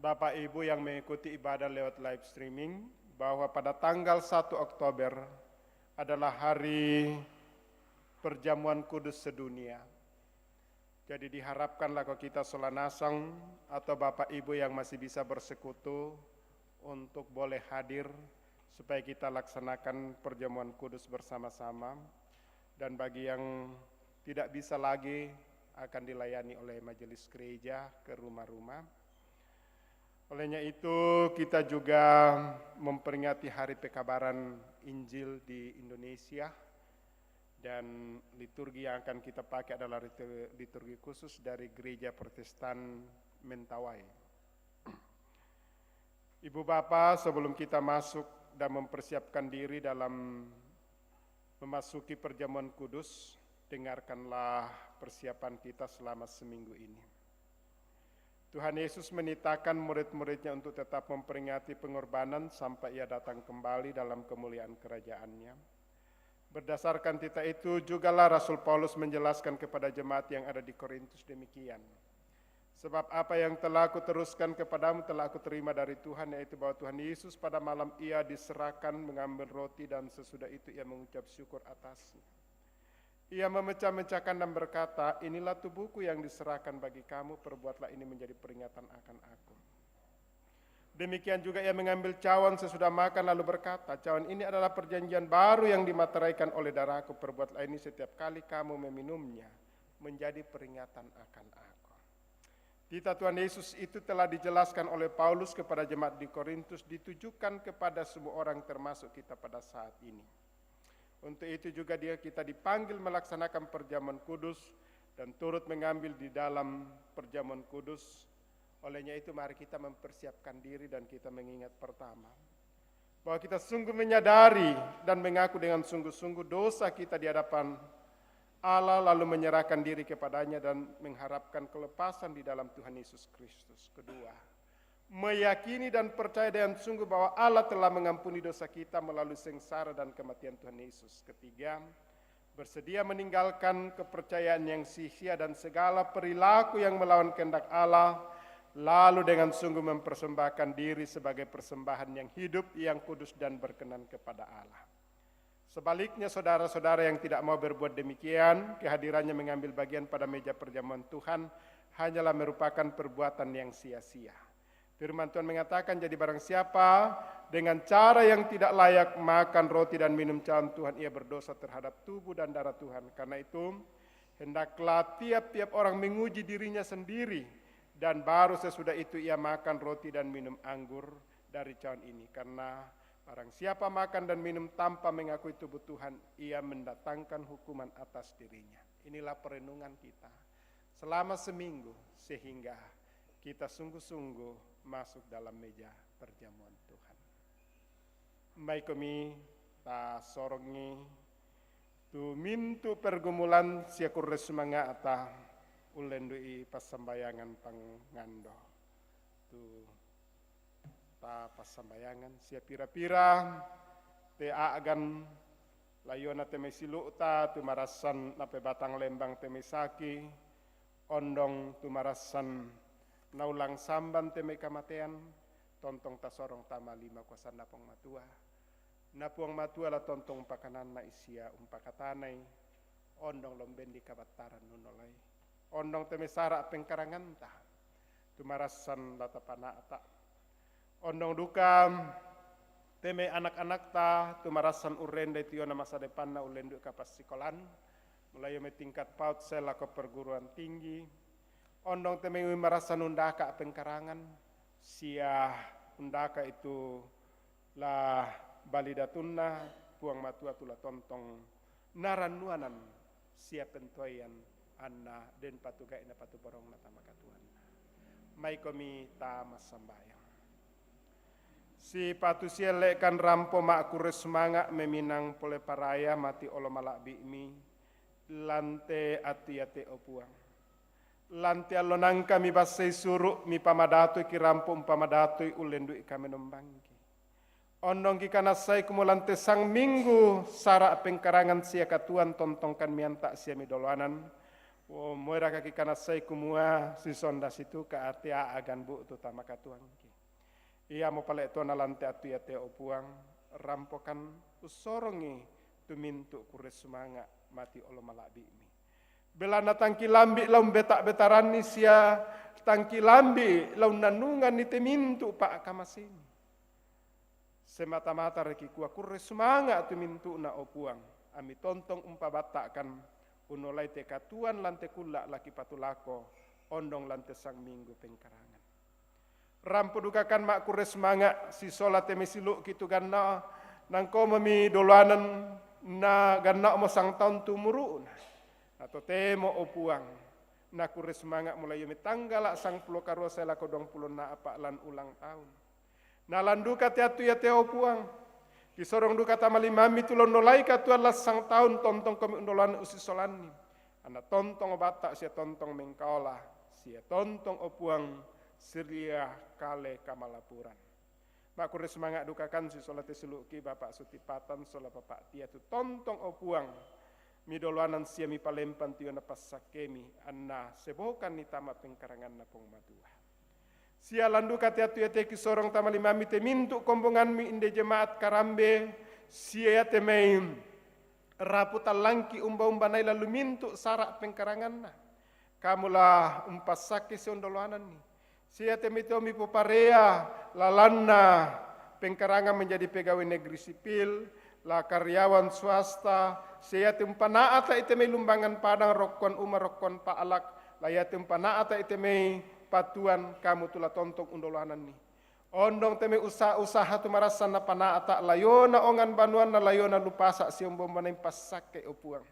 Bapak Ibu yang mengikuti ibadah lewat live streaming, bahwa pada tanggal 1 Oktober adalah hari perjamuan kudus sedunia. Jadi diharapkanlah kalau kita solanasang atau Bapak Ibu yang masih bisa bersekutu untuk boleh hadir supaya kita laksanakan perjamuan kudus bersama-sama, dan bagi yang tidak bisa lagi akan dilayani oleh majelis gereja ke rumah-rumah. Olehnya itu kita juga memperingati hari pekabaran Injil di Indonesia, dan liturgi yang akan kita pakai adalah liturgi khusus dari Gereja Protestan Mentawai. Ibu Bapak, sebelum kita masuk dan mempersiapkan diri dalam memasuki perjamuan kudus, dengarkanlah persiapan kita selama seminggu ini. Tuhan Yesus menitahkan murid-muridnya untuk tetap memperingati pengorbanan sampai ia datang kembali dalam kemuliaan kerajaannya. Berdasarkan titah itu jugalah Rasul Paulus menjelaskan kepada jemaat yang ada di Korintus demikian. Sebab apa yang telah aku teruskan kepadamu telah aku terima dari Tuhan, yaitu bahwa Tuhan Yesus pada malam ia diserahkan mengambil roti dan sesudah itu ia mengucap syukur atasnya. Ia memecah-mecahkan dan berkata, inilah tubuhku yang diserahkan bagi kamu, perbuatlah ini menjadi peringatan akan aku. Demikian juga ia mengambil cawan sesudah makan lalu berkata, cawan ini adalah perjanjian baru yang dimateraikan oleh darahku, perbuatlah ini setiap kali kamu meminumnya menjadi peringatan akan aku. Titah Tuhan Yesus itu telah dijelaskan oleh Paulus kepada jemaat di Korintus, ditujukan kepada semua orang termasuk kita pada saat ini. Untuk itu juga kita dipanggil melaksanakan perjamuan kudus dan turut mengambil di dalam perjamuan kudus. Olehnya itu mari kita mempersiapkan diri dan kita mengingat pertama, bahwa kita sungguh menyadari dan mengaku dengan sungguh-sungguh dosa kita di hadapan Allah, lalu menyerahkan diri kepadanya dan mengharapkan kelepasan di dalam Tuhan Yesus Kristus. Kedua, meyakini dan percaya dengan sungguh bahwa Allah telah mengampuni dosa kita melalui sengsara dan kematian Tuhan Yesus. Ketiga, bersedia meninggalkan kepercayaan yang sia-sia dan segala perilaku yang melawan kehendak Allah, lalu dengan sungguh mempersembahkan diri sebagai persembahan yang hidup, yang kudus dan berkenan kepada Allah. Sebaliknya saudara-saudara yang tidak mau berbuat demikian, kehadirannya mengambil bagian pada meja perjamuan Tuhan hanyalah merupakan perbuatan yang sia-sia. Firman Tuhan mengatakan, jadi barang siapa dengan cara yang tidak layak makan roti dan minum cawan Tuhan, ia berdosa terhadap tubuh dan darah Tuhan. Karena itu, hendaklah tiap-tiap orang menguji dirinya sendiri, dan baru sesudah itu ia makan roti dan minum anggur dari cawan ini. Karena barang siapa makan dan minum tanpa mengakui tubuh Tuhan, ia mendatangkan hukuman atas dirinya. Inilah perenungan kita selama seminggu, sehingga kita sungguh-sungguh masuk dalam meja perjamuan Tuhan. Mai kami ta sorongi tu mintu pergumulan siakur resumanga ata ulendui pasambayangan pangando tu ta pasambayangan sia pira-pira te agan layona teme siluta tu marasan nape batang lembang teme saki ondong tu marasan naulang samban teme kamatean tontong tasorong tama lima kuasa napong matua napuang matua la tontong pakanan na isia umpakatanay ondong lombendi kabataran nunolay ondong teme sara pengkaranganta tu marasan latapana ata ondong duka teme anak-anak ta tu marasan urende tiyo na masa depan na ulendu kapas sikolan mulai me tingkat paut sela ke perguruan tinggi ondong teme marasan undaka pengkarangan sia undaka itu la balidatunna puang matua tula tontong naranuanan siap pentoyan anna den patugai na patuborong na tamakatuan. May komi tamas sambayang. Si patu sielekan rampo mak kures manga meminang pole paraya mati olo malak mi lante ati opuang. Lante alonang kami basay suruk mi pamadatoy ki rampo pamadatoy ulendu kami nombangki. Ondong ki kanasay kumulante sang minggu sara pengkarangan sia katuan tontongkan mianta sia midoloanan. O moira kaki kanasay kumua si sonda situ ka atia agan bu tutama katuan ki. Ia mo pala ito na lante atu ya te opuang rampokan usorongi tumintu kures sumanga mati olo malabi mi. Belana tangki lambi laum betak betarani sia tangki lambi laum nanungan ni temintu pak kamasini. Semata-mata reki kuah kures sumanga tumintu na opuang ami tontong umpabatakan unolai te katuan lante kula laki patulako ondong lante sang minggu pengkarangan. Rampo dukakan mak kures manga si solat temesilu kitu ganna nangko memi dolanan na ganna mo sang taun tumuru atau temo opuang na kures manga mulai yumi tanggala sang pulo karo sela kodong pulo na apa lan ulang tahun na landuka teatu ya te opuang kisorong duka tamali mami tulon nolai katuan las sang tahun tontong kami undolan usi solani ana tontong obata sia tontong mengkaola sia tontong opuang Siria kale kamalapuran. Mak kures semangat dukakan si solate seluki bapak sutipatan sola bapak tia tu tontong opuang midolanan sia mi palempan tio na pasakemi anna sebokan ni tama pengkarangan na pong madua. Sia landu katia tu yate kisorong tama limami te mintu kombongan mi inde jemaat karambe sia yate meim raputan langki umba nai lalu mintu sarak pengkarangan na. Kamulah umpasake sondolanan ni. Sia temitomi poparea lalanna pengkarangan menjadi pegawai negeri sipil, la karyawan swasta, sia tempanaata iteme lumbangan padang rokon umar rokon paalak, la ya tempanaata iteme patuan kamu tula tontong undolanan ni. Ondong teme usaha tu marasan na panaata layona ongan banuan na layona lupasa siom bombanay pasake opuang.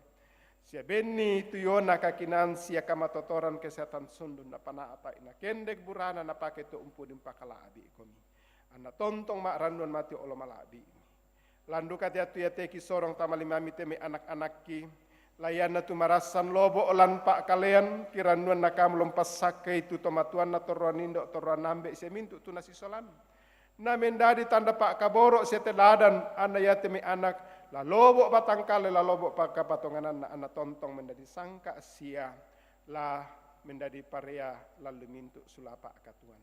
Sia benni tuyona kakinan sia kamatotoran kesehatan sundun na panaata ina kendek burana na pake tu umpu dimpakala abi komi. Ana tontong mak randuan mati olo malabi. Landu katia tu ya teki sorong tamalimami teme anak-anak ki. Layana tu marasan lobo olan pak kalian kiranuan na kam lompas sake itu tomatuan na toruan indok toruan nambe sia mintu tu nasi solan. Na mendadi tanda pak kaborok sia teladan ana ya teme anak la lobo batang kale la lobo pak kapatonganan na ana tontong mendadi sangka sia la mendadi parea lalu mintu sulapa katuan.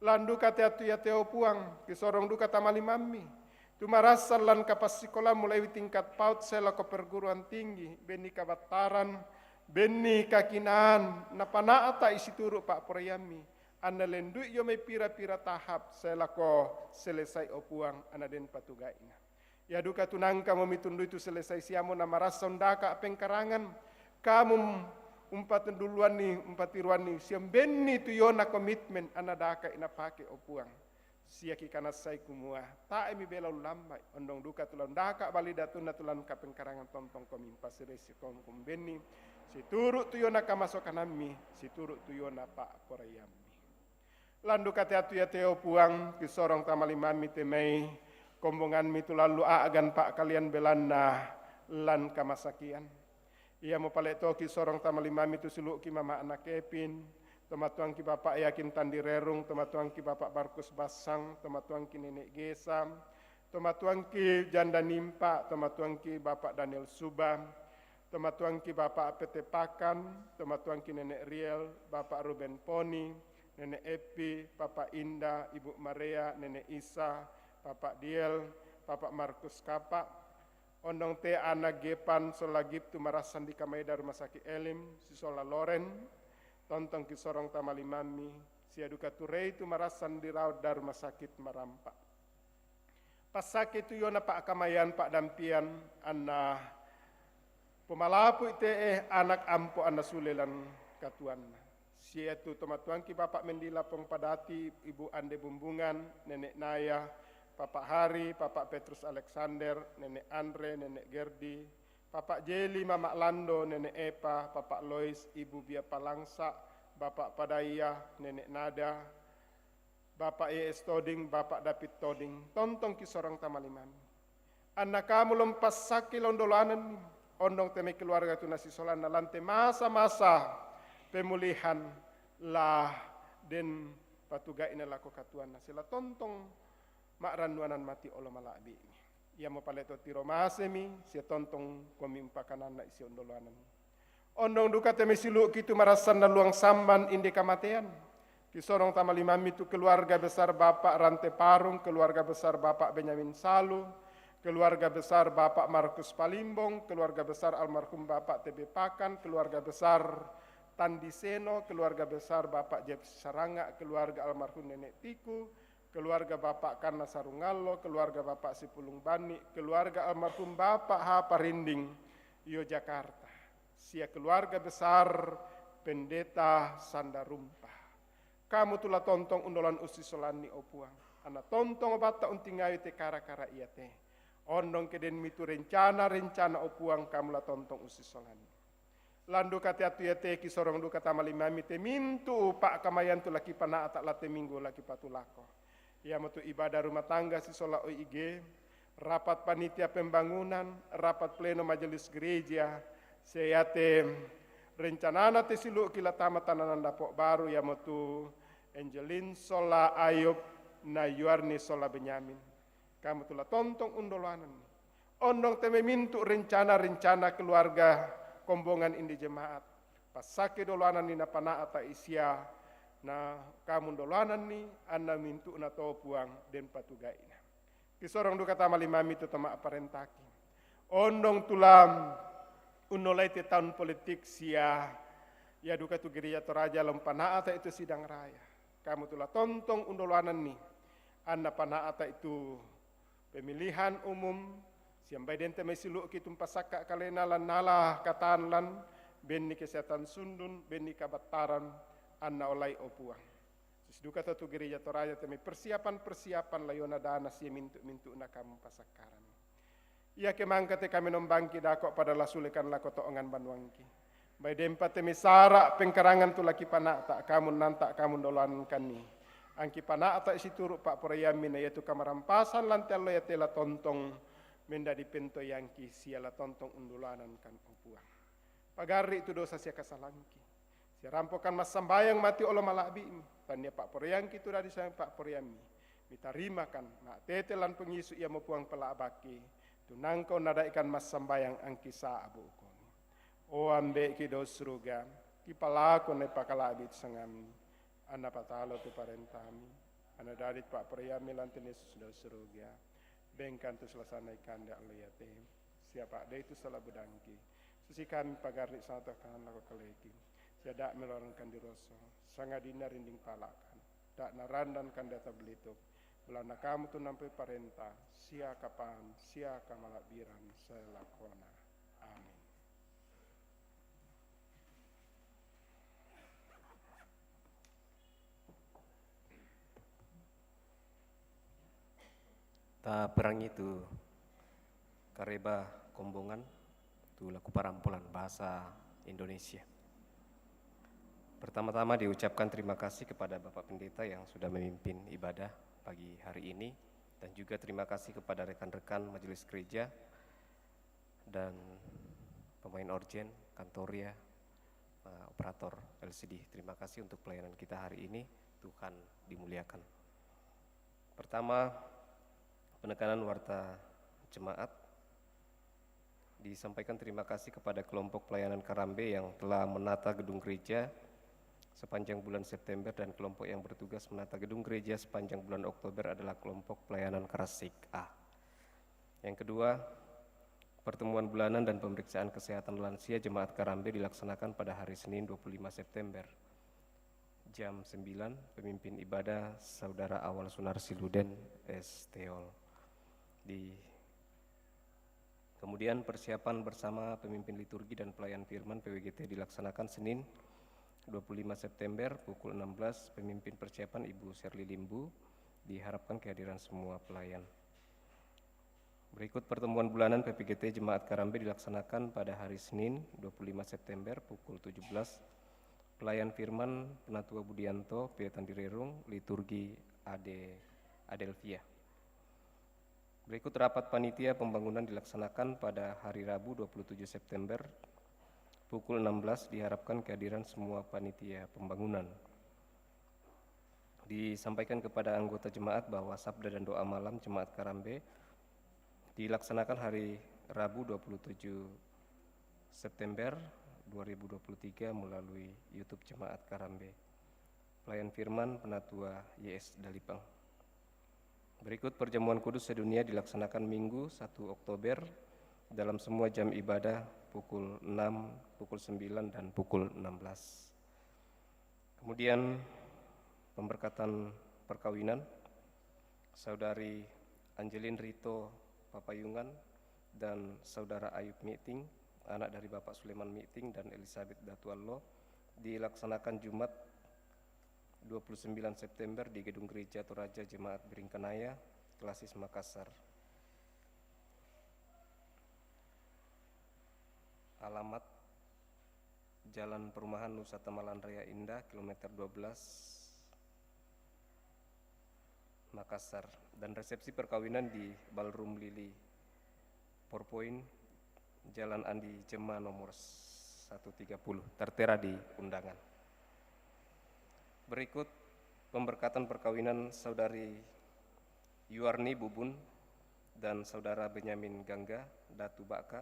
Landu katia tu ya teo puang kisorong duka tamali mami. Tumarasan lan kapas sekolah mulai tingkat paut sela ke perguruan tinggi beni kabataran beni kakinaan na panaata isi turu pak proyami anda lendu yo me pira-pira tahap sela ko selesai opuang ana den patugaina. Ya duka tunangka memitundu itu selesai siamo na marason daka pengkarangan kamu umpat duluan ni umpatiruan ni siam beni tu yo na komitmen ana daka ina pake opuang. Sia ki kana sai kumua ta emi bela lambai ondong duka tulan daka balida tunna tulan ka pengkarangan tontong komi pasiresi kon kumbeni si turu tuyona kamasokanami si turu tuyona pak korayami landu kate atu ya teo puang ki sorong tamalimami temei kombongan mi tulalu agan pak kalian belanda lan kamasakian ia mo paleto ki sorong tamalimami tu sulu ki mama anak kepin tematuang ki bapak yakin tandi rerung, tematuang ki bapak Barkus Basang, tematuang ki nenek Gesam, tematuang ki janda Nimpa, tematuang ki bapak Daniel Subam, tematuang ki bapak PT Pakan, tematuang ki nenek Riel, bapak Ruben Poni, nenek Epi, bapak Indah, ibu Maria, nenek Isa, bapak Diel, bapak Markus Kapak, ondong te anak Gepan solagip tu marasan di Kamaida Rumah Sakit Elim, si Sola Loren, tontong kisorong tamalimami sia duka turei tu marasan dirawat dari rumah sakit Marampa. Pas sakit tu yona pak kamayan pak dampian anna pemalapu ite anak ampo anna sulelan katuan. Sia tu tomatuan ki bapak mendila pong padati ibu Ande Bumbungan, nenek Naya, bapak Hari, bapak Petrus Alexander, nenek Andre, nenek Gerdi, Bapak Jeli, Mama Lando, Nenek Epa, Bapak Lois, Ibu Bia Palangsa, Bapak Padaya, Nenek Nada, Bapak E.S. Toding, Bapak David Toding, tontong kisorong tamalimami. Anak kamu lompas sakit londolanan, ondong teme keluarga tu nasi solan lante masa-masa pemulihan lah den patuga ina lako katuan nasila tontong mak randuanan mati olo malabi. Ia mo paleto tiro masemi, sia tontong komimpakanan na isi ondolanan. Ondong duka teme silu kitu marasan na luang samban indi kamatean. Kisorong tamalimami itu keluarga besar Bapak Rante Parung, keluarga besar Bapak Benyamin Salu, keluarga besar Bapak Markus Palimbong, keluarga besar almarhum Bapak TB Pakan, keluarga besar Tandi Seno, keluarga besar Bapak Jeb Saranga, keluarga almarhum Nenek Tiku, keluarga Bapak Karna Sarungallo, keluarga Bapak Sipulung Bani, keluarga almarhum Bapak H. Parinding, Yogyakarta. Sia keluarga besar Pendeta Sandarumpah. Kamu tulah tontong undolan usi solani opuang. Ana tontong bata untingayu te kara-kara iya te. Ondong keden mitu rencana opuang kamu lah tontong usi solani. Landu kati atu ya te kisorong duka tamalimami te mintu pak kamayan tu laki pana atak late minggu laki patulako. Ya mutu ibadah rumah tangga si sola OIG, rapat panitia pembangunan, rapat pleno majelis gereja, seyate rencana te silu kila tamatan dapok baru ya mutu Angelin sola Ayub na Yuarni sola Benyamin. Kamu tulah tontong undolanan. Ondong teme mintu rencana keluarga kombongan indi jemaat. Pasake dolanan ni na pana ata isia na kamu dolanan ni anna mintu na to puang den patugaina. Kisorong duka tamalimami tu tama aparentaki. Ondong tulam unolai te tahun politik sia ya duka tu gereja toraja lempana ata itu sidang raya. Kamu tulah tontong undolanan ni anna pana ata itu pemilihan umum siambai dente mesilu kitum pasaka kalena lan nala katan lan benni kesehatan sundun benni kabataran anna olai opuang. Duka tu gereja toraja teme persiapan layona dana sia mintu na kamu pasakaran. Ia kemangkate kami nombangki dakok pada lasulekan lako toongan banwangki. Bai dempa temi sara pengkarangan tu laki panak tak kamu nantak kamu dolan kani. Angki panak tak isi turuk Pak Porayami na yaitu kamarampasan lantialo ya tela tontong menda di pento yangki siala tontong undulanan kan opuang. Pagari itu dosa sia kasalangki. Sia rampokan mas sambayang mati olo malabi. Tanya Pak Porayangki itu dari sayang Pak Porayami. Mitarimakan nak tetelan pengisu ia mapuang pelabaki. Tunang kau nadaikan mas sambayang angki sa abu ko. O ambe ki do surga, ki palako ne pakalabit sangami. Ana patalo tu parentami. Ana darit Pak Porayami lantene sudah surga. Bengkan tu selasana ikan da aliyate. Siapa de itu salah budangki. Susi kami pagari satu kan lako kaleki. Sia melorongkan di roso. Sangadina rinding palakan. Dak narandan kan data belituk. Belanda kamu tu nampai parenta, sia kapan, sia kamalabiran, selakona. Amin. Ta perang itu kareba kombongan tu laku parampulan bahasa Indonesia. Pertama-tama diucapkan terima kasih kepada Bapak Pendeta yang sudah memimpin ibadah pagi hari ini, dan juga terima kasih kepada rekan-rekan majelis gereja dan pemain orgen, kantoria, operator LCD. Terima kasih untuk pelayanan kita hari ini. Tuhan dimuliakan. Pertama, penekanan warta jemaat. Disampaikan terima kasih kepada kelompok pelayanan Karambe yang telah menata gedung gereja sepanjang bulan September, dan kelompok yang bertugas menata gedung gereja sepanjang bulan Oktober adalah kelompok pelayanan Krasik A. Yang kedua, pertemuan bulanan dan pemeriksaan kesehatan lansia jemaat Karambe dilaksanakan pada hari Senin 25 September. Jam 9, pemimpin ibadah Saudara Awal Sunarsi Luden S. Teol. Kemudian persiapan bersama pemimpin liturgi dan pelayan firman PWGT dilaksanakan Senin 25 September pukul 16, pemimpin persiapan Ibu Sherly Limbu, diharapkan kehadiran semua pelayan. Berikut pertemuan bulanan PPGT Jemaat Karambe dilaksanakan pada hari Senin 25 September pukul 17. Pelayan firman Penatua Budianto, Pietan Direrung, liturgi Adelvia. Berikut rapat panitia pembangunan dilaksanakan pada hari Rabu 27 September pukul 16, diharapkan kehadiran semua panitia pembangunan. Disampaikan kepada anggota jemaat bahwa sabda dan doa malam Jemaat Karambe dilaksanakan hari Rabu 27 September 2023 melalui YouTube Jemaat Karambe. Pelayan firman Penatua YS Dalipang. Berikut perjamuan kudus sedunia dilaksanakan Minggu 1 Oktober dalam semua jam ibadah pukul 6, pukul 9, dan pukul 16. Kemudian pemberkatan perkawinan Saudari Angelin Rito Papayungan dan Saudara Ayub Miting, anak dari Bapak Suleman Miting dan Elizabeth Datuallo, dilaksanakan Jumat 29 September di Gedung Gereja Toraja Jemaat Beringkenaya, Klasis Makassar. Alamat Jalan Perumahan Nusa Tamalan Raya Indah, kilometer 12, Makassar. Dan resepsi perkawinan di Ballroom Lili Porpoint, Jalan Andi Jema nomor 130, tertera di undangan. Berikut pemberkatan perkawinan Saudari Yuarni Bubun dan Saudara Benyamin Gangga Datu Baka,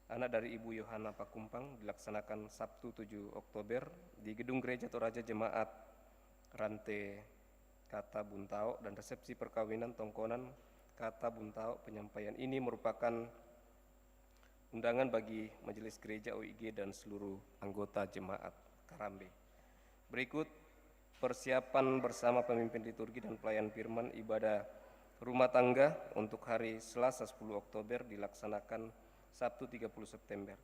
anak dari Ibu Yohana Pakumpang, dilaksanakan Sabtu 7 Oktober di Gedung Gereja Toraja Jemaat Rante Kata Buntao, dan resepsi perkawinan Tongkonan Kata Buntao. Penyampaian ini merupakan undangan bagi Majelis Gereja OIG dan seluruh anggota Jemaat Karambe. Berikut persiapan bersama pemimpin liturgi dan pelayan firman ibadah rumah tangga untuk hari Selasa 10 Oktober dilaksanakan Sabtu 30 September.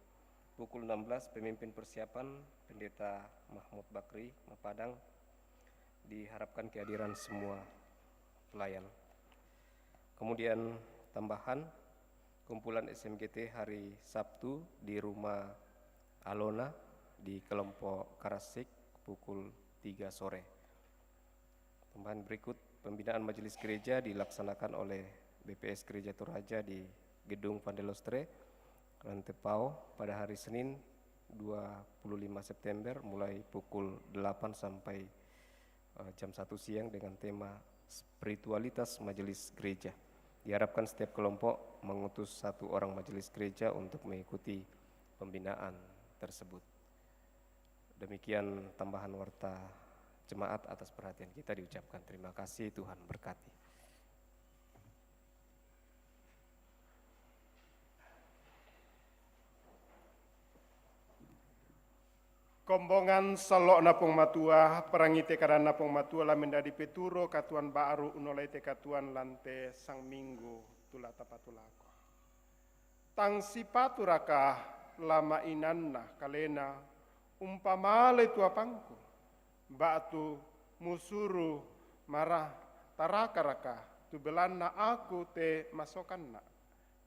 Pukul 16, pemimpin persiapan Pendeta Mahmud Bakri, Mapadang, diharapkan kehadiran semua pelayan. Kemudian tambahan, kumpulan SMGT hari Sabtu di rumah Alona di kelompok Karasik pukul 3 sore. Tambahan berikut, pembinaan majelis gereja dilaksanakan oleh BPS Gereja Toraja di Gedung Pandelostre, Rantepao pada hari Senin 25 September mulai pukul 8 sampai jam 1 siang dengan tema spiritualitas majelis gereja. Diharapkan setiap kelompok mengutus 1 orang majelis gereja untuk mengikuti pembinaan tersebut. Demikian tambahan warta jemaat. Atas perhatian kita diucapkan terima kasih. Tuhan berkati. Kombongan selok napung matua, perangite karan napung matua la mendadi peturo katuan baru unolete katuan lante sang minggu tula tapatulako. Tang sipatu raka lama inanna kalena umpamale tua pangku, batu musuru marah taraka raka tu belanna aku te masokanna,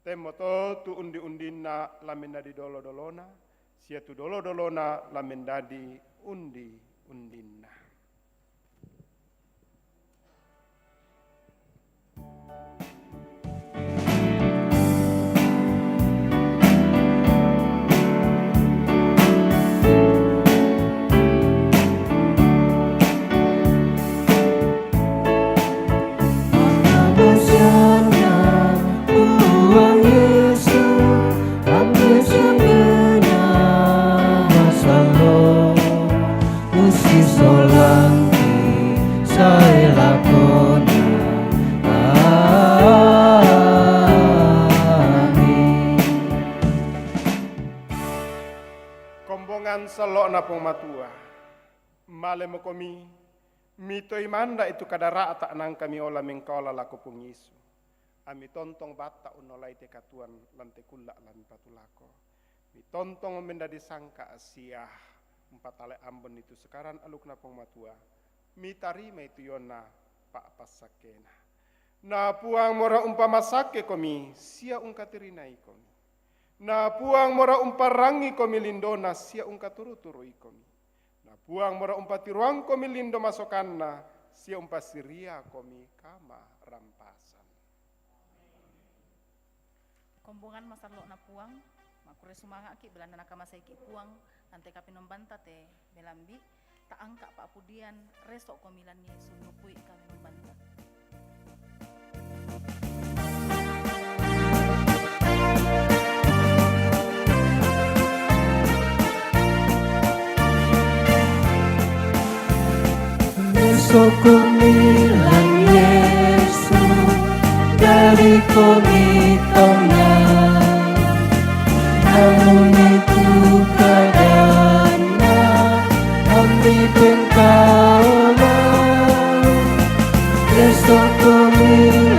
te moto tu undi-undina la mendadi dolo-dolona, sia tu dolo-dolona la mendadi undi-undinna. Kombongan selok napung matua, male mokomi mito imanda itu kadara tak nang kami ola mengkola laku pungisu. Ami tontong bata unolai te katuan lante kulak lan patulako. Mi tontong mendadi sangka asiah 4 ale ambon itu sekarang aluk napung matua. Mi tarima itu yona pak pasakena. Na puang mora umpa masake komi, sia ungka tirinai komi. Na puang mora umpa rangi komi lindona, sia ungka turu-turui komi. Na puang mora umpa tiruang komi lindo masokanna, sia umpa siria komi kama rampasan. Kombongan masarlo na puang, makure sumanga ki belanda nakamasai ki puang, ante kapi nombanta te belambi, ta angka pak pudian resok komilan Yesus nupui kami nombanta. Besok kumilan Yesus dari komitona, namun itu kadana kami pengkaulah. Besok kumilan